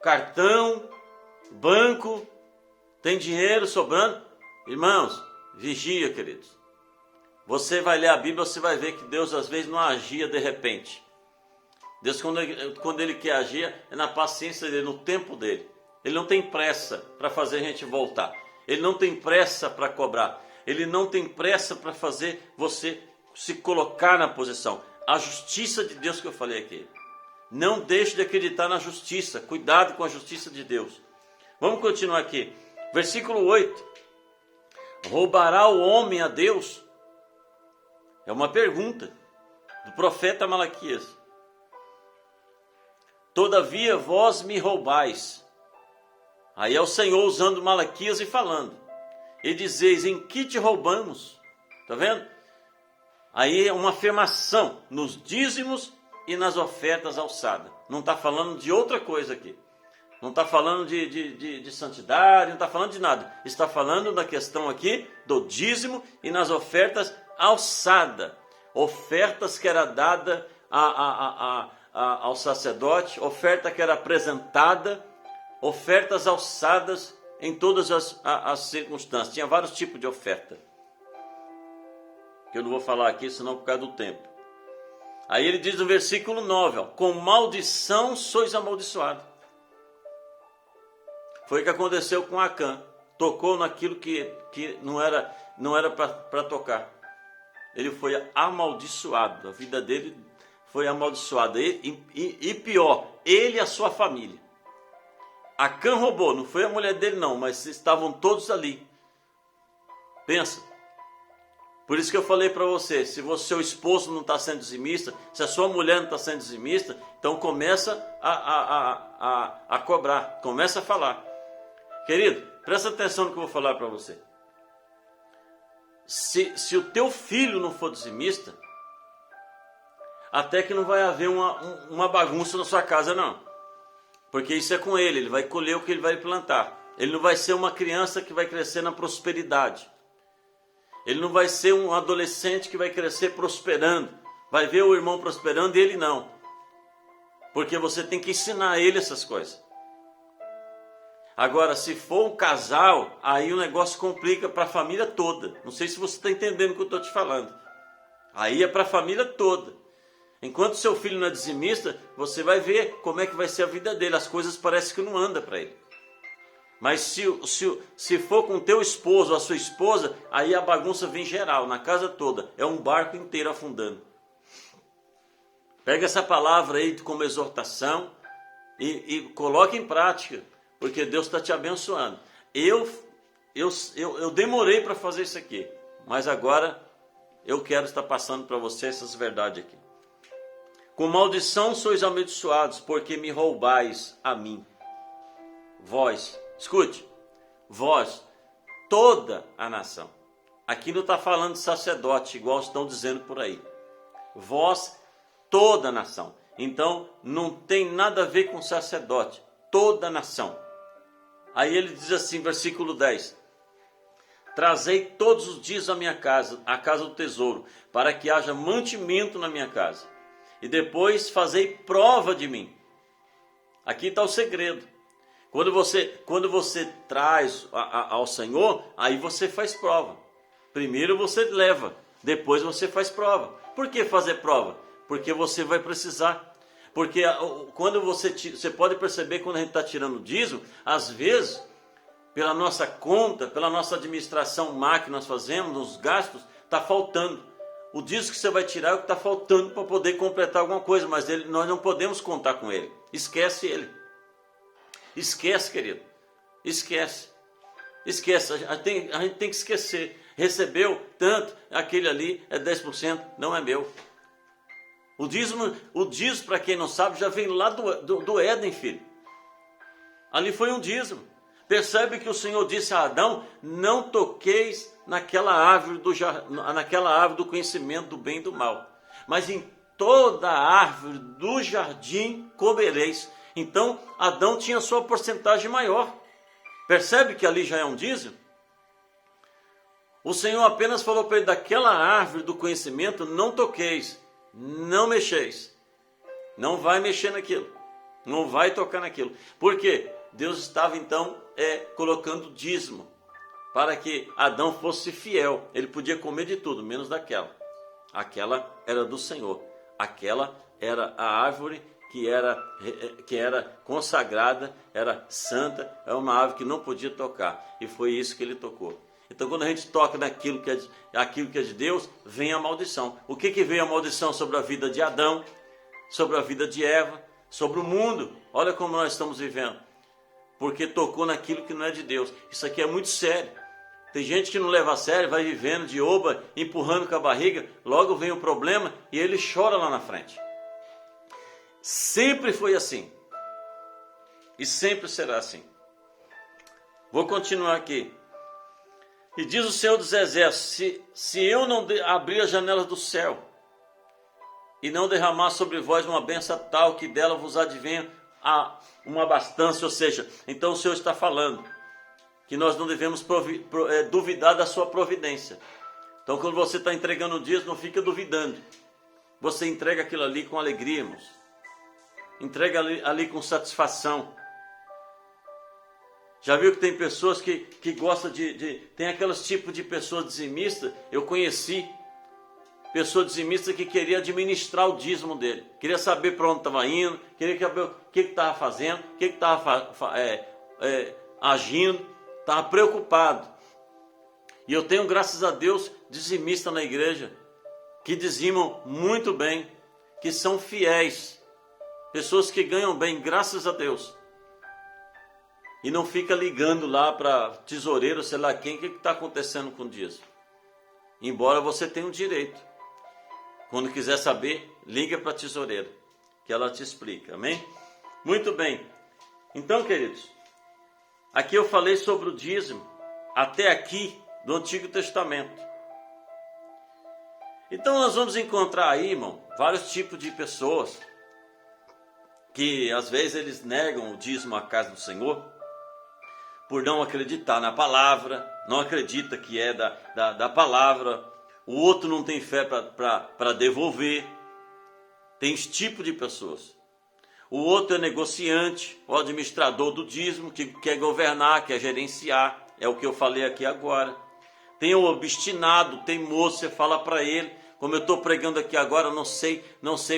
cartão, banco, tem dinheiro sobrando. Irmãos, vigia, queridos. Você vai ler a Bíblia, você vai ver que Deus às vezes não agia de repente. Deus, quando Ele quer agir, é na paciência dele, no tempo dele. Ele não tem pressa para fazer a gente voltar. Ele não tem pressa para cobrar. Ele não tem pressa para fazer você se colocar na posição. A justiça de Deus que eu falei aqui. Não deixe de acreditar na justiça. Cuidado com a justiça de Deus. Vamos continuar aqui. Versículo 8. Roubará o homem a Deus? É uma pergunta do profeta Malaquias. Todavia vós me roubais. Aí é o Senhor usando Malaquias e falando. E dizeis, em que te roubamos? Está vendo? Aí é uma afirmação nos dízimos e nas ofertas alçadas. Não está falando de outra coisa aqui. Não está falando de santidade, não está falando de nada. Está falando da questão aqui do dízimo e nas ofertas alçadas. Ofertas que era dada ao sacerdote, oferta que era apresentada, ofertas alçadas em todas as circunstâncias. Tinha vários tipos de oferta. Que eu não vou falar aqui, senão por causa do tempo. Aí ele diz no versículo 9, ó, com maldição sois amaldiçoados. Foi o que aconteceu com Acã. Tocou naquilo que não era para tocar. Ele foi amaldiçoado. A vida dele foi amaldiçoada. E pior, ele e a sua família. Acã roubou, não foi a mulher dele não, mas estavam todos ali. Pensa. Por isso que eu falei para você, se o seu esposo não está sendo dizimista, se a sua mulher não está sendo dizimista, então começa a cobrar, começa a falar. Querido, presta atenção no que eu vou falar para você. Se o teu filho não for dizimista, até que não vai haver uma bagunça na sua casa não. Porque isso é com ele vai colher o que ele vai plantar. Ele não vai ser uma criança que vai crescer na prosperidade. Ele não vai ser um adolescente que vai crescer prosperando. Vai ver o irmão prosperando e ele não. Porque você tem que ensinar a ele essas coisas. Agora, se for um casal, aí o negócio complica para a família toda. Não sei se você está entendendo o que eu estou te falando. Aí é para a família toda. Enquanto seu filho não é dizimista, você vai ver como é que vai ser a vida dele. As coisas parecem que não andam para ele. Mas se for com teu esposo ou a sua esposa, aí a bagunça vem geral, na casa toda. É um barco inteiro afundando. Pega essa palavra aí como exortação e coloque em prática, porque Deus está te abençoando. Eu demorei para fazer isso aqui, mas agora eu quero estar passando para você essas verdades aqui. Com maldição sois amaldiçoados, porque me roubais a mim. Vós, escute, vós, toda a nação. Aqui não está falando de sacerdote, igual estão dizendo por aí. Vós, toda a nação. Então, não tem nada a ver com sacerdote. Toda a nação. Aí ele diz assim, versículo 10: trazei todos os dias a minha casa, a casa do tesouro, para que haja mantimento na minha casa. E depois fazei prova de mim. Aqui está o segredo. Quando você traz ao Senhor, aí você faz prova. Primeiro você leva, depois você faz prova. Por que fazer prova? Porque você vai precisar. Porque quando você pode perceber, quando a gente está tirando o dízimo, às vezes, pela nossa conta, pela nossa administração má que nós fazemos, os gastos, está faltando. O dízimo que você vai tirar é o que está faltando para poder completar alguma coisa, mas nós não podemos contar com ele. Esquece ele. Esquece, querido. Esquece. Esquece. A gente tem que esquecer. Recebeu tanto, aquele ali é 10%, não é meu. O dízimo, para quem não sabe, já vem lá do Éden, filho. Ali foi um dízimo. Percebe que o Senhor disse a Adão: não toqueis naquela árvore do conhecimento do bem e do mal, mas em toda a árvore do jardim comereis. Então Adão tinha sua porcentagem maior. Percebe que ali já é um dízimo? O Senhor apenas falou para ele: daquela árvore do conhecimento não toqueis, não mexeis, não vai mexer naquilo, não vai tocar naquilo. Por quê? Deus estava então colocando dízimo para que Adão fosse fiel. Ele podia comer de tudo, menos daquela. Aquela era do Senhor. Aquela era a árvore que era consagrada, era santa, era uma árvore que não podia tocar. E foi isso que ele tocou. Então, quando a gente toca naquilo que é de Deus, vem a maldição. O que veio a maldição sobre a vida de Adão, sobre a vida de Eva, sobre o mundo? Olha como nós estamos vivendo. Porque tocou naquilo que não é de Deus. Isso aqui é muito sério. Tem gente que não leva a sério, vai vivendo de oba, empurrando com a barriga, logo vem o problema e ele chora lá na frente. Sempre foi assim. E sempre será assim. Vou continuar aqui. E diz o Senhor dos Exércitos: se eu não abrir as janelas do céu e não derramar sobre vós uma bênção tal que dela vos advenha uma abastança, ou seja, então o Senhor está falando que nós não devemos duvidar da sua providência. Então, quando você está entregando o dízimo, não fica duvidando. Você entrega aquilo ali com alegria, irmãos. Entrega ali com satisfação. Já viu que tem pessoas que gostam tem aqueles tipos de pessoas dizimistas? Eu conheci pessoa dizimista que queria administrar o dízimo dele. Queria saber para onde estava indo, queria saber o que estava fazendo, o que estava agindo, estava preocupado. E eu tenho, graças a Deus, dizimista na igreja, que dizimam muito bem, que são fiéis, pessoas que ganham bem, graças a Deus. E não fica ligando lá para tesoureiro, sei lá quem, o que está acontecendo com o dízimo. Embora você tenha o direito. Quando quiser saber, liga para a tesoureira, que ela te explica, amém? Muito bem. Então, queridos, aqui eu falei sobre o dízimo, até aqui do Antigo Testamento. Então nós vamos encontrar aí, irmão, vários tipos de pessoas que às vezes eles negam o dízimo à casa do Senhor, por não acreditar na palavra, não acredita que é da palavra. O outro não tem fé para devolver. Tem esse tipo de pessoas. O outro é negociante, o administrador do dízimo, que quer governar, quer gerenciar. É o que eu falei aqui agora. Tem o obstinado, teimoso, você fala para ele. Como eu estou pregando aqui agora, não sei,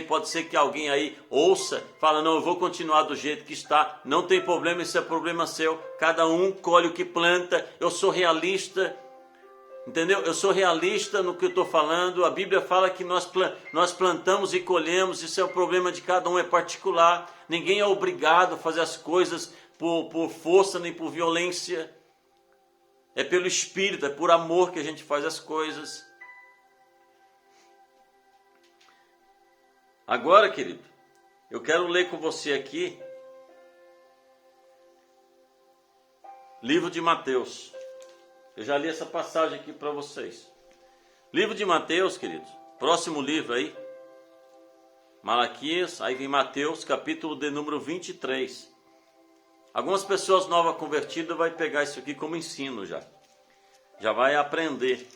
pode ser que alguém aí ouça, fala: não, eu vou continuar do jeito que está, não tem problema, isso é problema seu. Cada um colhe o que planta. Eu sou realista. Entendeu? Eu sou realista no que eu estou falando. A Bíblia fala que nós plantamos e colhemos. Isso é o problema de cada um, é particular. Ninguém é obrigado a fazer as coisas por força nem por violência. É pelo Espírito, é por amor que a gente faz as coisas. Agora, querido, eu quero ler com você aqui livro de Mateus. Eu já li essa passagem aqui para vocês. Livro de Mateus, queridos. Próximo livro aí. Malaquias, aí vem Mateus, capítulo de número 23. Algumas pessoas novas convertidas vai pegar isso aqui como ensino já. Já vai aprender.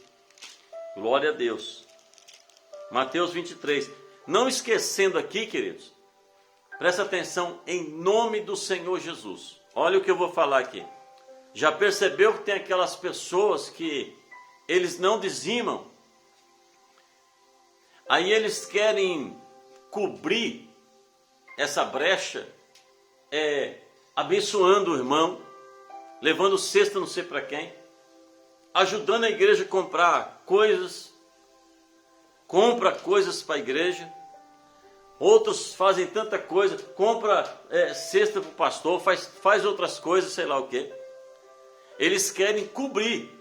Glória a Deus. Mateus 23. Não esquecendo aqui, queridos, presta atenção em nome do Senhor Jesus. Olha o que eu vou falar aqui. Já percebeu que tem aquelas pessoas que eles não dizimam? Aí eles querem cobrir essa brecha, abençoando o irmão, levando cesta não sei para quem, ajudando a igreja a comprar coisas, compra coisas para a igreja. Outros fazem tanta coisa, compra cesta para o pastor, faz outras coisas, sei lá o quê. Eles querem cobrir.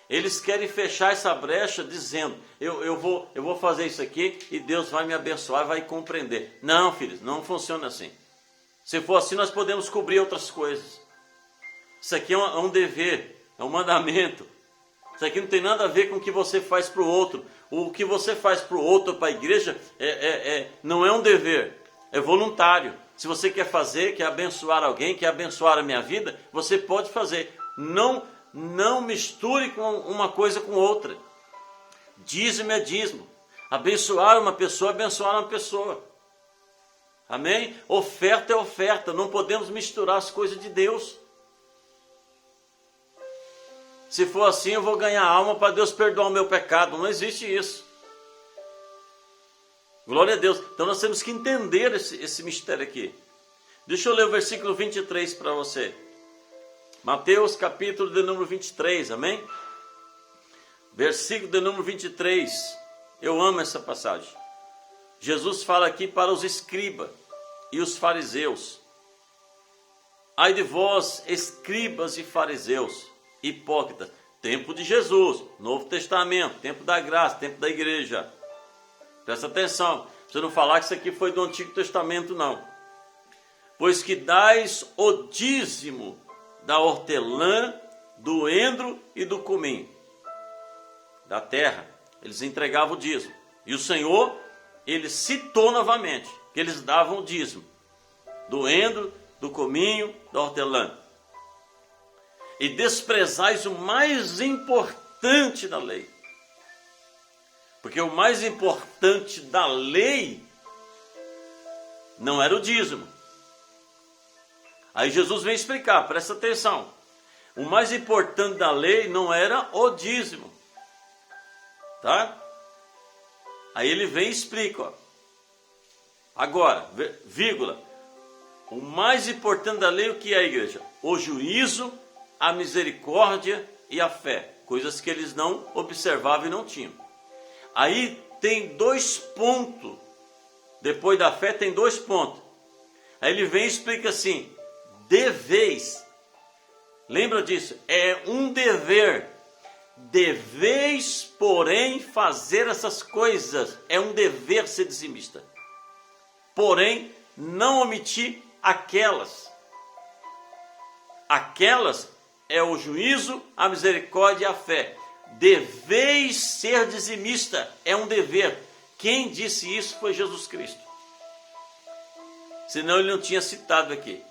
Eles querem fechar essa brecha dizendo, eu vou fazer isso aqui e Deus vai me abençoar, vai compreender. Não, filhos, não funciona assim. Se for assim, nós podemos cobrir outras coisas. Isso aqui é um dever, é um mandamento. Isso aqui não tem nada a ver com o que você faz para o outro. O que você faz para o outro, para a igreja, não é um dever, é voluntário. Se você quer fazer, quer abençoar alguém, quer abençoar a minha vida, você pode fazer. Não misture com uma coisa com outra. Dízimo é dízimo. Abençoar uma pessoa, abençoar uma pessoa. Amém? Oferta é oferta. Não podemos misturar as coisas de Deus. Se for assim, eu vou ganhar alma para Deus perdoar o meu pecado. Não existe isso. Glória a Deus. Então nós temos que entender esse mistério aqui. Deixa eu ler o versículo 23 para você. Mateus capítulo de número 23, amém? Versículo de número 23. Eu amo essa passagem. Jesus fala aqui para os escribas e os fariseus. Ai de vós, escribas e fariseus, hipócritas. Tempo de Jesus, Novo Testamento, tempo da graça, tempo da igreja. Presta atenção, você não falar que isso aqui foi do Antigo Testamento, não. Pois que dais o dízimo da hortelã, do endro e do cominho, da terra. Eles entregavam o dízimo. E o Senhor, ele citou novamente que eles davam o dízimo do endro, do cominho, da hortelã. E desprezais o mais importante da lei. Porque o mais importante da lei não era o dízimo. Aí Jesus vem explicar, presta atenção. O mais importante da lei não era o dízimo. Tá? Aí ele vem e explica. Ó. Agora, vírgula. O mais importante da lei, o que é a igreja? O juízo, a misericórdia e a fé. Coisas que eles não observavam e não tinham. Aí tem 2 pontos. Depois da fé tem 2 pontos. Aí ele vem e explica assim. Deveis. Lembra disso? É um dever. Deveis, porém, fazer essas coisas. É um dever ser dizimista. Porém, não omitir aquelas. Aquelas é o juízo, a misericórdia e a fé. Deveis ser dizimista. É um dever. Quem disse isso foi Jesus Cristo. Senão ele não tinha citado aqui.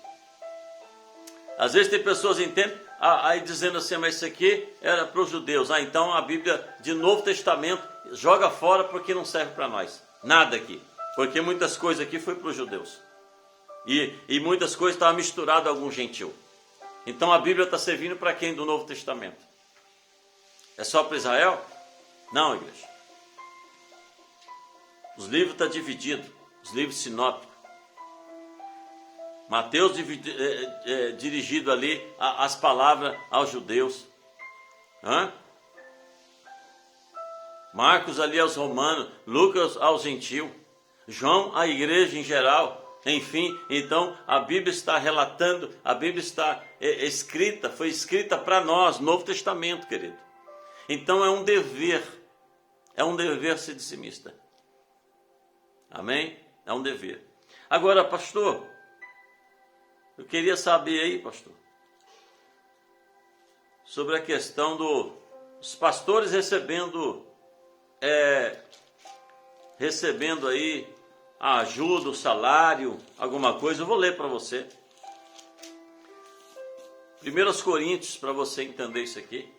Às vezes tem pessoas que entendem, aí dizendo assim, mas isso aqui era para os judeus. Então a Bíblia de Novo Testamento joga fora porque não serve para nós. Nada aqui. Porque muitas coisas aqui foi para os judeus. E muitas coisas estavam misturadas a algum gentil. Então a Bíblia está servindo para quem do Novo Testamento? É só para Israel? Não, igreja. Os livros estão divididos. Os livros sinópticos. Mateus dirigido ali as palavras aos judeus. Marcos ali aos romanos. Lucas aos gentios. João à igreja em geral. Enfim, então a Bíblia está relatando, a Bíblia está escrita, foi escrita para nós, Novo Testamento, querido. Então é um dever ser dizimista. Amém? É um dever. Agora, pastor, eu queria saber aí, pastor, sobre a questão dos pastores recebendo aí a ajuda, o salário, alguma coisa. Eu vou ler para você. 1 Coríntios, para você entender isso aqui.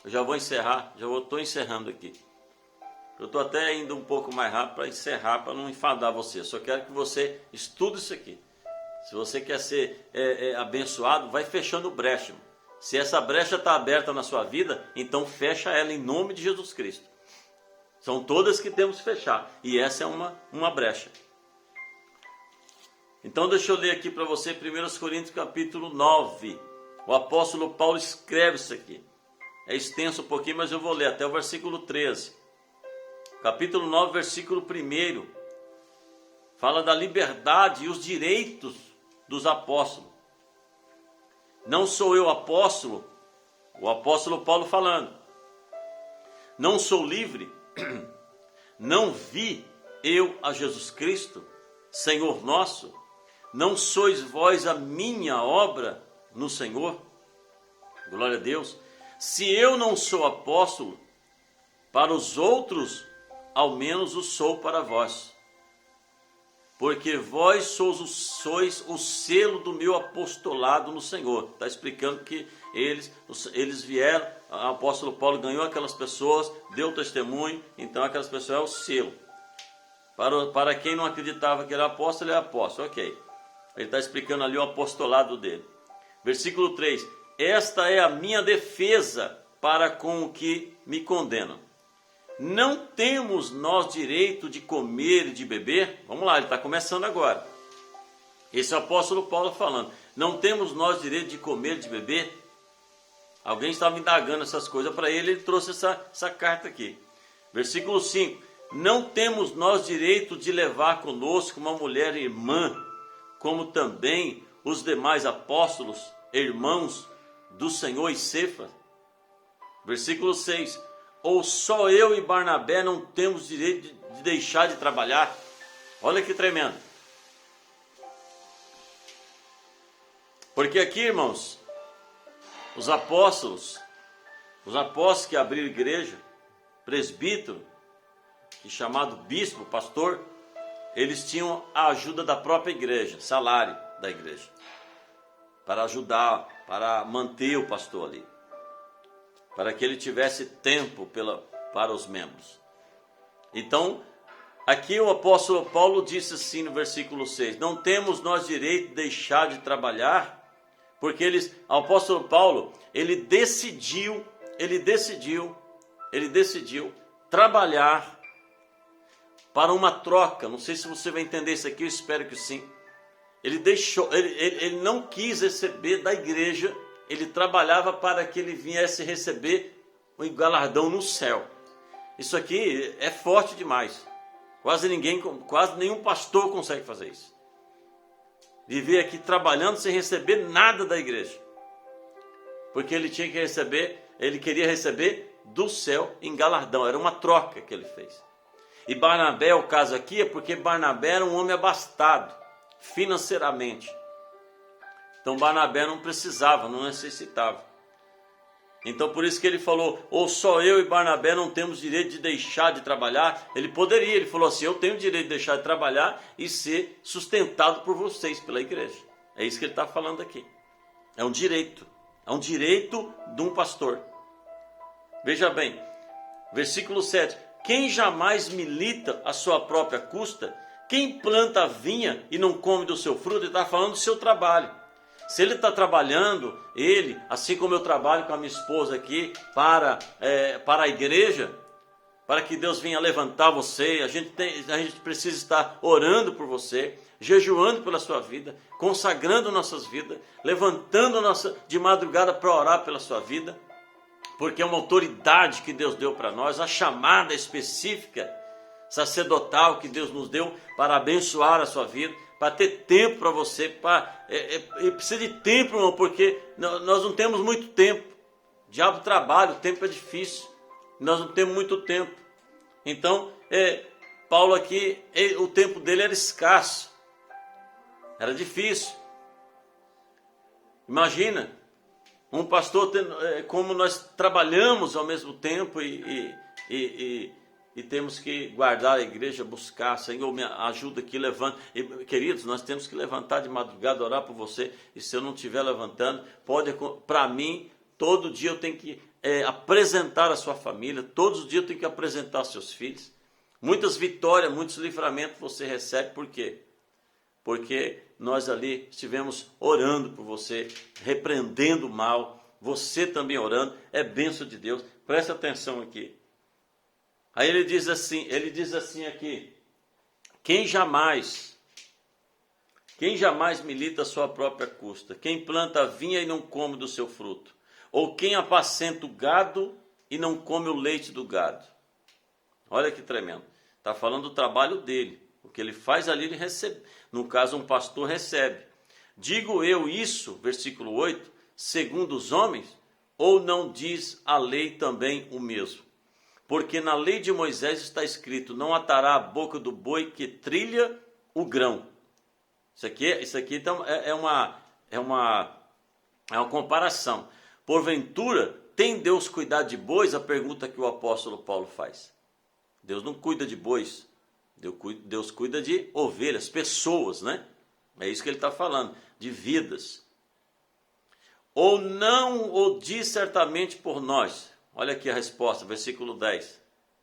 Eu já vou encerrar, estou encerrando aqui. Eu estou até indo um pouco mais rápido para encerrar, para não enfadar você. Eu só quero que você estude isso aqui. Se você quer ser abençoado, vai fechando brecha. Se essa brecha está aberta na sua vida, então fecha ela em nome de Jesus Cristo. São todas que temos que fechar. E essa é uma brecha. Então deixa eu ler aqui para você 1 Coríntios capítulo 9. O apóstolo Paulo escreve isso aqui. É extenso um pouquinho, mas eu vou ler até o versículo 13. Capítulo 9, versículo 1. Fala da liberdade e os direitos dos apóstolos. Não sou eu apóstolo, o apóstolo Paulo falando. Não sou livre, não vi eu a Jesus Cristo, Senhor nosso. Não sois vós a minha obra no Senhor? Glória a Deus. Se eu não sou apóstolo, para os outros, ao menos o sou para vós. Porque vós sois o selo do meu apostolado no Senhor. Está explicando que eles vieram, o apóstolo Paulo ganhou aquelas pessoas, deu testemunho, então aquelas pessoas é o selo. Para quem não acreditava que era apóstolo, ele é apóstolo, ok. Ele está explicando ali o apostolado dele. Versículo 3. Esta é a minha defesa para com o que me condenam. Não temos nós direito de comer e de beber? Vamos lá, ele está começando agora. Esse é o apóstolo Paulo falando. Não temos nós direito de comer e de beber? Alguém estava indagando essas coisas para ele, ele trouxe essa carta aqui. Versículo 5. Não temos nós direito de levar conosco uma mulher irmã, como também os demais apóstolos, irmãos do Senhor e Cefas? Versículo 6. Ou só eu e Barnabé não temos direito de deixar de trabalhar? Olha que tremendo. Porque aqui, irmãos, os apóstolos que abriram igreja, presbítero, e chamado bispo, pastor, eles tinham a ajuda da própria igreja, salário da igreja, para ajudar, para manter o pastor ali, para que ele tivesse tempo para os membros. Então, aqui o apóstolo Paulo disse assim no versículo 6, não temos nós direito de deixar de trabalhar, porque o apóstolo Paulo, ele decidiu trabalhar para uma troca. Não sei se você vai entender isso aqui, eu espero que sim. Ele não quis receber da igreja, ele trabalhava para que ele viesse receber o galardão no céu. Isso aqui é forte demais. Quase nenhum pastor consegue fazer isso. Viver aqui trabalhando sem receber nada da igreja. Porque ele queria receber do céu em galardão. Era uma troca que ele fez. E Barnabé, o caso aqui é porque Barnabé era um homem abastado financeiramente. Então Barnabé não precisava, não necessitava. Então por isso que ele falou, ou só eu e Barnabé não temos direito de deixar de trabalhar. Ele falou assim, eu tenho direito de deixar de trabalhar e ser sustentado por vocês, pela igreja. É isso que ele está falando aqui. É um direito de um pastor. Veja bem, versículo 7. Quem jamais milita a sua própria custa? Quem planta a vinha e não come do seu fruto? Ele está falando do seu trabalho. Se ele está trabalhando, assim como eu trabalho com a minha esposa aqui, para a igreja, para que Deus venha levantar você, a gente precisa estar orando por você, jejuando pela sua vida, consagrando nossas vidas, levantando de madrugada para orar pela sua vida, porque é uma autoridade que Deus deu para nós, a chamada específica sacerdotal que Deus nos deu para abençoar a sua vida, para ter tempo para você, precisa de tempo, irmão, porque nós não temos muito tempo. O diabo trabalha, o tempo é difícil, nós não temos muito tempo. Então, Paulo aqui, o tempo dele era escasso, era difícil. Imagina, um pastor, como nós trabalhamos ao mesmo tempo e e temos que guardar a igreja, buscar, Senhor, me ajuda aqui, levanta. E, queridos, nós temos que levantar de madrugada, orar por você, e se eu não estiver levantando, para mim, todo dia eu tenho que apresentar a sua família, todos os dias eu tenho que apresentar seus filhos. Muitas vitórias, muitos livramentos você recebe, por quê? Porque nós ali estivemos orando por você, repreendendo o mal, você também orando, é bênção de Deus. Presta atenção aqui. Aí ele diz assim aqui, quem jamais milita a sua própria custa, quem planta a vinha e não come do seu fruto, ou quem apacenta o gado e não come o leite do gado. Olha que tremendo, está falando do trabalho dele, o que ele faz ali ele recebe, no caso um pastor recebe. Digo eu isso, versículo 8, segundo os homens, ou não diz a lei também o mesmo? Porque na lei de Moisés está escrito, não atará a boca do boi que trilha o grão. Isso aqui então é uma comparação. Porventura, tem Deus cuidado de bois? A pergunta que o apóstolo Paulo faz. Deus não cuida de bois, Deus cuida de ovelhas, pessoas, né? É isso que ele está falando, de vidas. Ou não o diz certamente por nós? Olha aqui a resposta, versículo 10.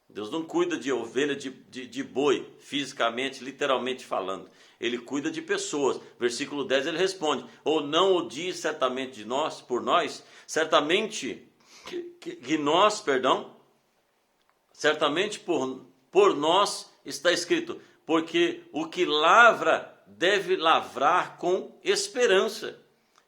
Deus não cuida de ovelha, de boi, fisicamente, literalmente falando. Ele cuida de pessoas. Versículo 10 ele responde, ou não o diz certamente de nós, por nós? Certamente certamente por nós está escrito, porque o que lavra deve lavrar com esperança,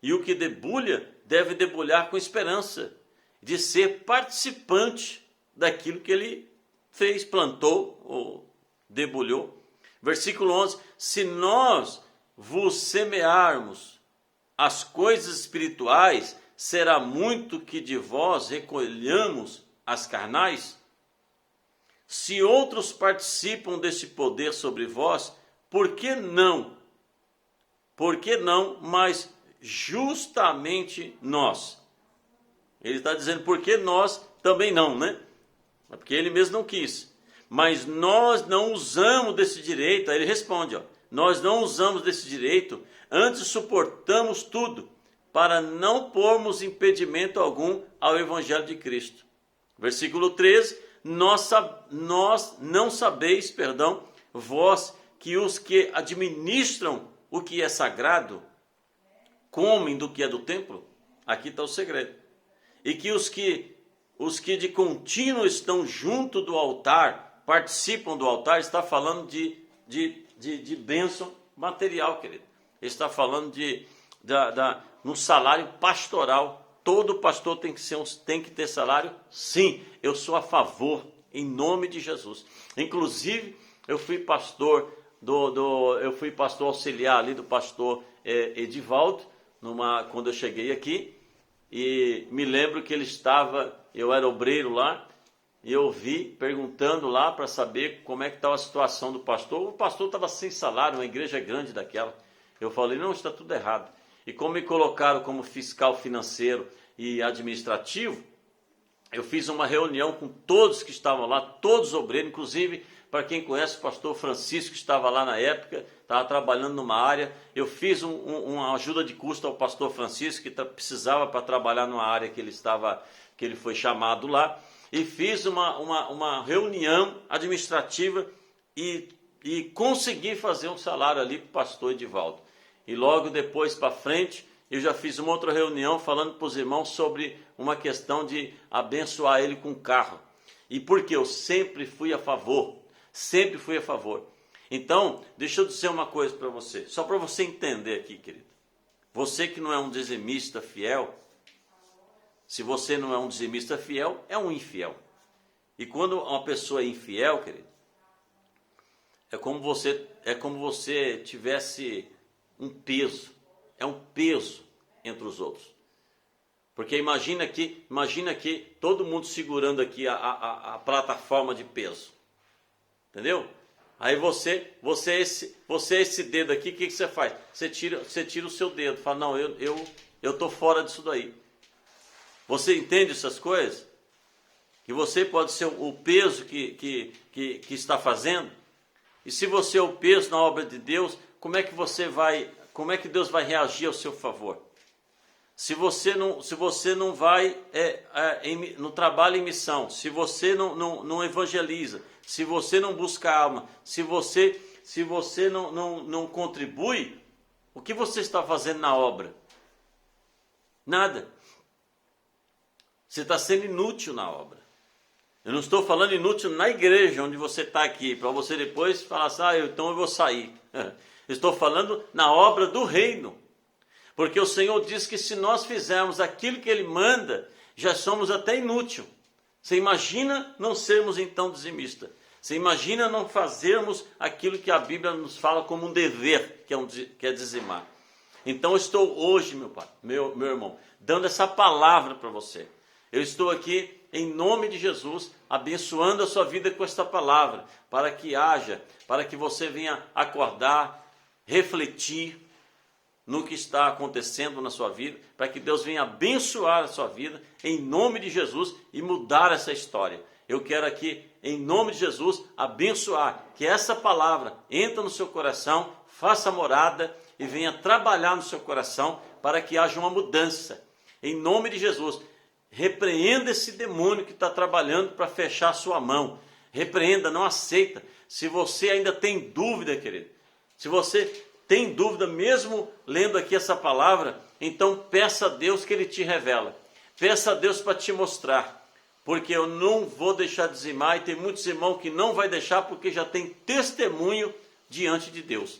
e o que debulha deve debulhar com esperança, de ser participante daquilo que ele fez, plantou ou debulhou. Versículo 11, se nós vos semearmos as coisas espirituais, será muito que de vós recolhamos as carnais? Se outros participam desse poder sobre vós, por que não? Por que não, mas justamente nós? Ele está dizendo, por que nós também não, né? É porque ele mesmo não quis. Mas nós não usamos desse direito. Aí ele responde, nós não usamos desse direito, antes suportamos tudo, para não pormos impedimento algum ao evangelho de Cristo. Versículo 13, nós não sabeis, vós, que os que administram o que é sagrado, comem do que é do templo? Aqui está o segredo. E que os que de contínuo estão junto do altar, participam do altar, está falando de bênção material, querido. Ele está falando no salário pastoral. Todo pastor tem que ter salário? Sim, eu sou a favor, em nome de Jesus. Inclusive, eu fui pastor auxiliar ali do pastor Edivaldo, quando eu cheguei aqui, e me lembro que eu era obreiro lá, e eu vi perguntando lá para saber como é que estava a situação do pastor. O pastor estava sem salário, uma igreja grande daquela. Eu falei, não, está tudo errado. E como me colocaram como fiscal financeiro e administrativo, eu fiz uma reunião com todos que estavam lá, todos obreiros, inclusive, para quem conhece o pastor Francisco, que estava lá na época, estava trabalhando numa área. Eu fiz uma ajuda de custo ao pastor Francisco, que precisava para trabalhar numa área que ele foi chamado lá. E fiz uma reunião administrativa e consegui fazer um salário ali para o pastor Edivaldo. E logo depois para frente, eu já fiz uma outra reunião falando para os irmãos sobre uma questão de abençoar ele com carro. E porque eu sempre fui a favor. Sempre fui a favor. Então, deixa eu dizer uma coisa para você. Só para você entender aqui, querido. Você que não é um dizimista fiel, se você não é um dizimista fiel, é um infiel. E quando uma pessoa é infiel, querido, é como você tivesse um peso. É um peso entre os outros. Porque imagina aqui todo mundo segurando aqui a plataforma de peso. Entendeu? Aí você é esse dedo aqui, o que você faz? Você tira o seu dedo, fala, não, eu tô fora disso daí. Você entende essas coisas? que você pode ser o peso que está fazendo. E se você é o peso na obra de Deus, como é que Deus vai reagir ao seu favor? Se você não vai no trabalho em missão, se você não evangeliza, se você não busca alma, se você não contribui, o que você está fazendo na obra? Nada. Você está sendo inútil na obra. Eu não estou falando inútil na igreja onde você está aqui, para você depois falar assim, então eu vou sair. Eu estou falando na obra do reino. Porque o Senhor diz que se nós fizermos aquilo que Ele manda, já somos até inútil. Você imagina não sermos então dizimistas? Você imagina não fazermos aquilo que a Bíblia nos fala como um dever, que é dizimar. Então eu estou hoje, meu irmão, dando essa palavra para você. Eu estou aqui em nome de Jesus, abençoando a sua vida com esta palavra, para que você venha acordar, refletir no que está acontecendo na sua vida, para que Deus venha abençoar a sua vida, em nome de Jesus, e mudar essa história. Eu quero aqui, em nome de Jesus, abençoar, que essa palavra entre no seu coração, faça morada e venha trabalhar no seu coração, para que haja uma mudança. Em nome de Jesus, repreenda esse demônio que está trabalhando para fechar a sua mão. Repreenda, não aceita. Se você ainda tem dúvida, querido, se você tem dúvida, mesmo lendo aqui essa palavra, então peça a Deus que Ele te revela. Peça a Deus para te mostrar. Porque eu não vou deixar de dizimar, e tem muitos irmãos que não vai deixar, porque já tem testemunho diante de Deus,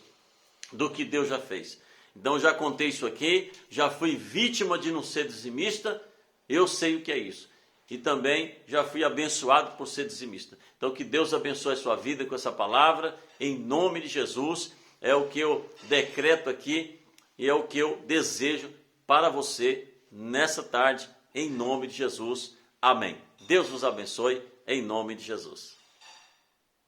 do que Deus já fez. Então eu já contei isso aqui, já fui vítima de não ser dizimista, eu sei o que é isso. E também já fui abençoado por ser dizimista. Então que Deus abençoe a sua vida com essa palavra, em nome de Jesus. É o que eu decreto aqui e é o que eu desejo para você nessa tarde, em nome de Jesus. Amém. Deus vos abençoe, em nome de Jesus.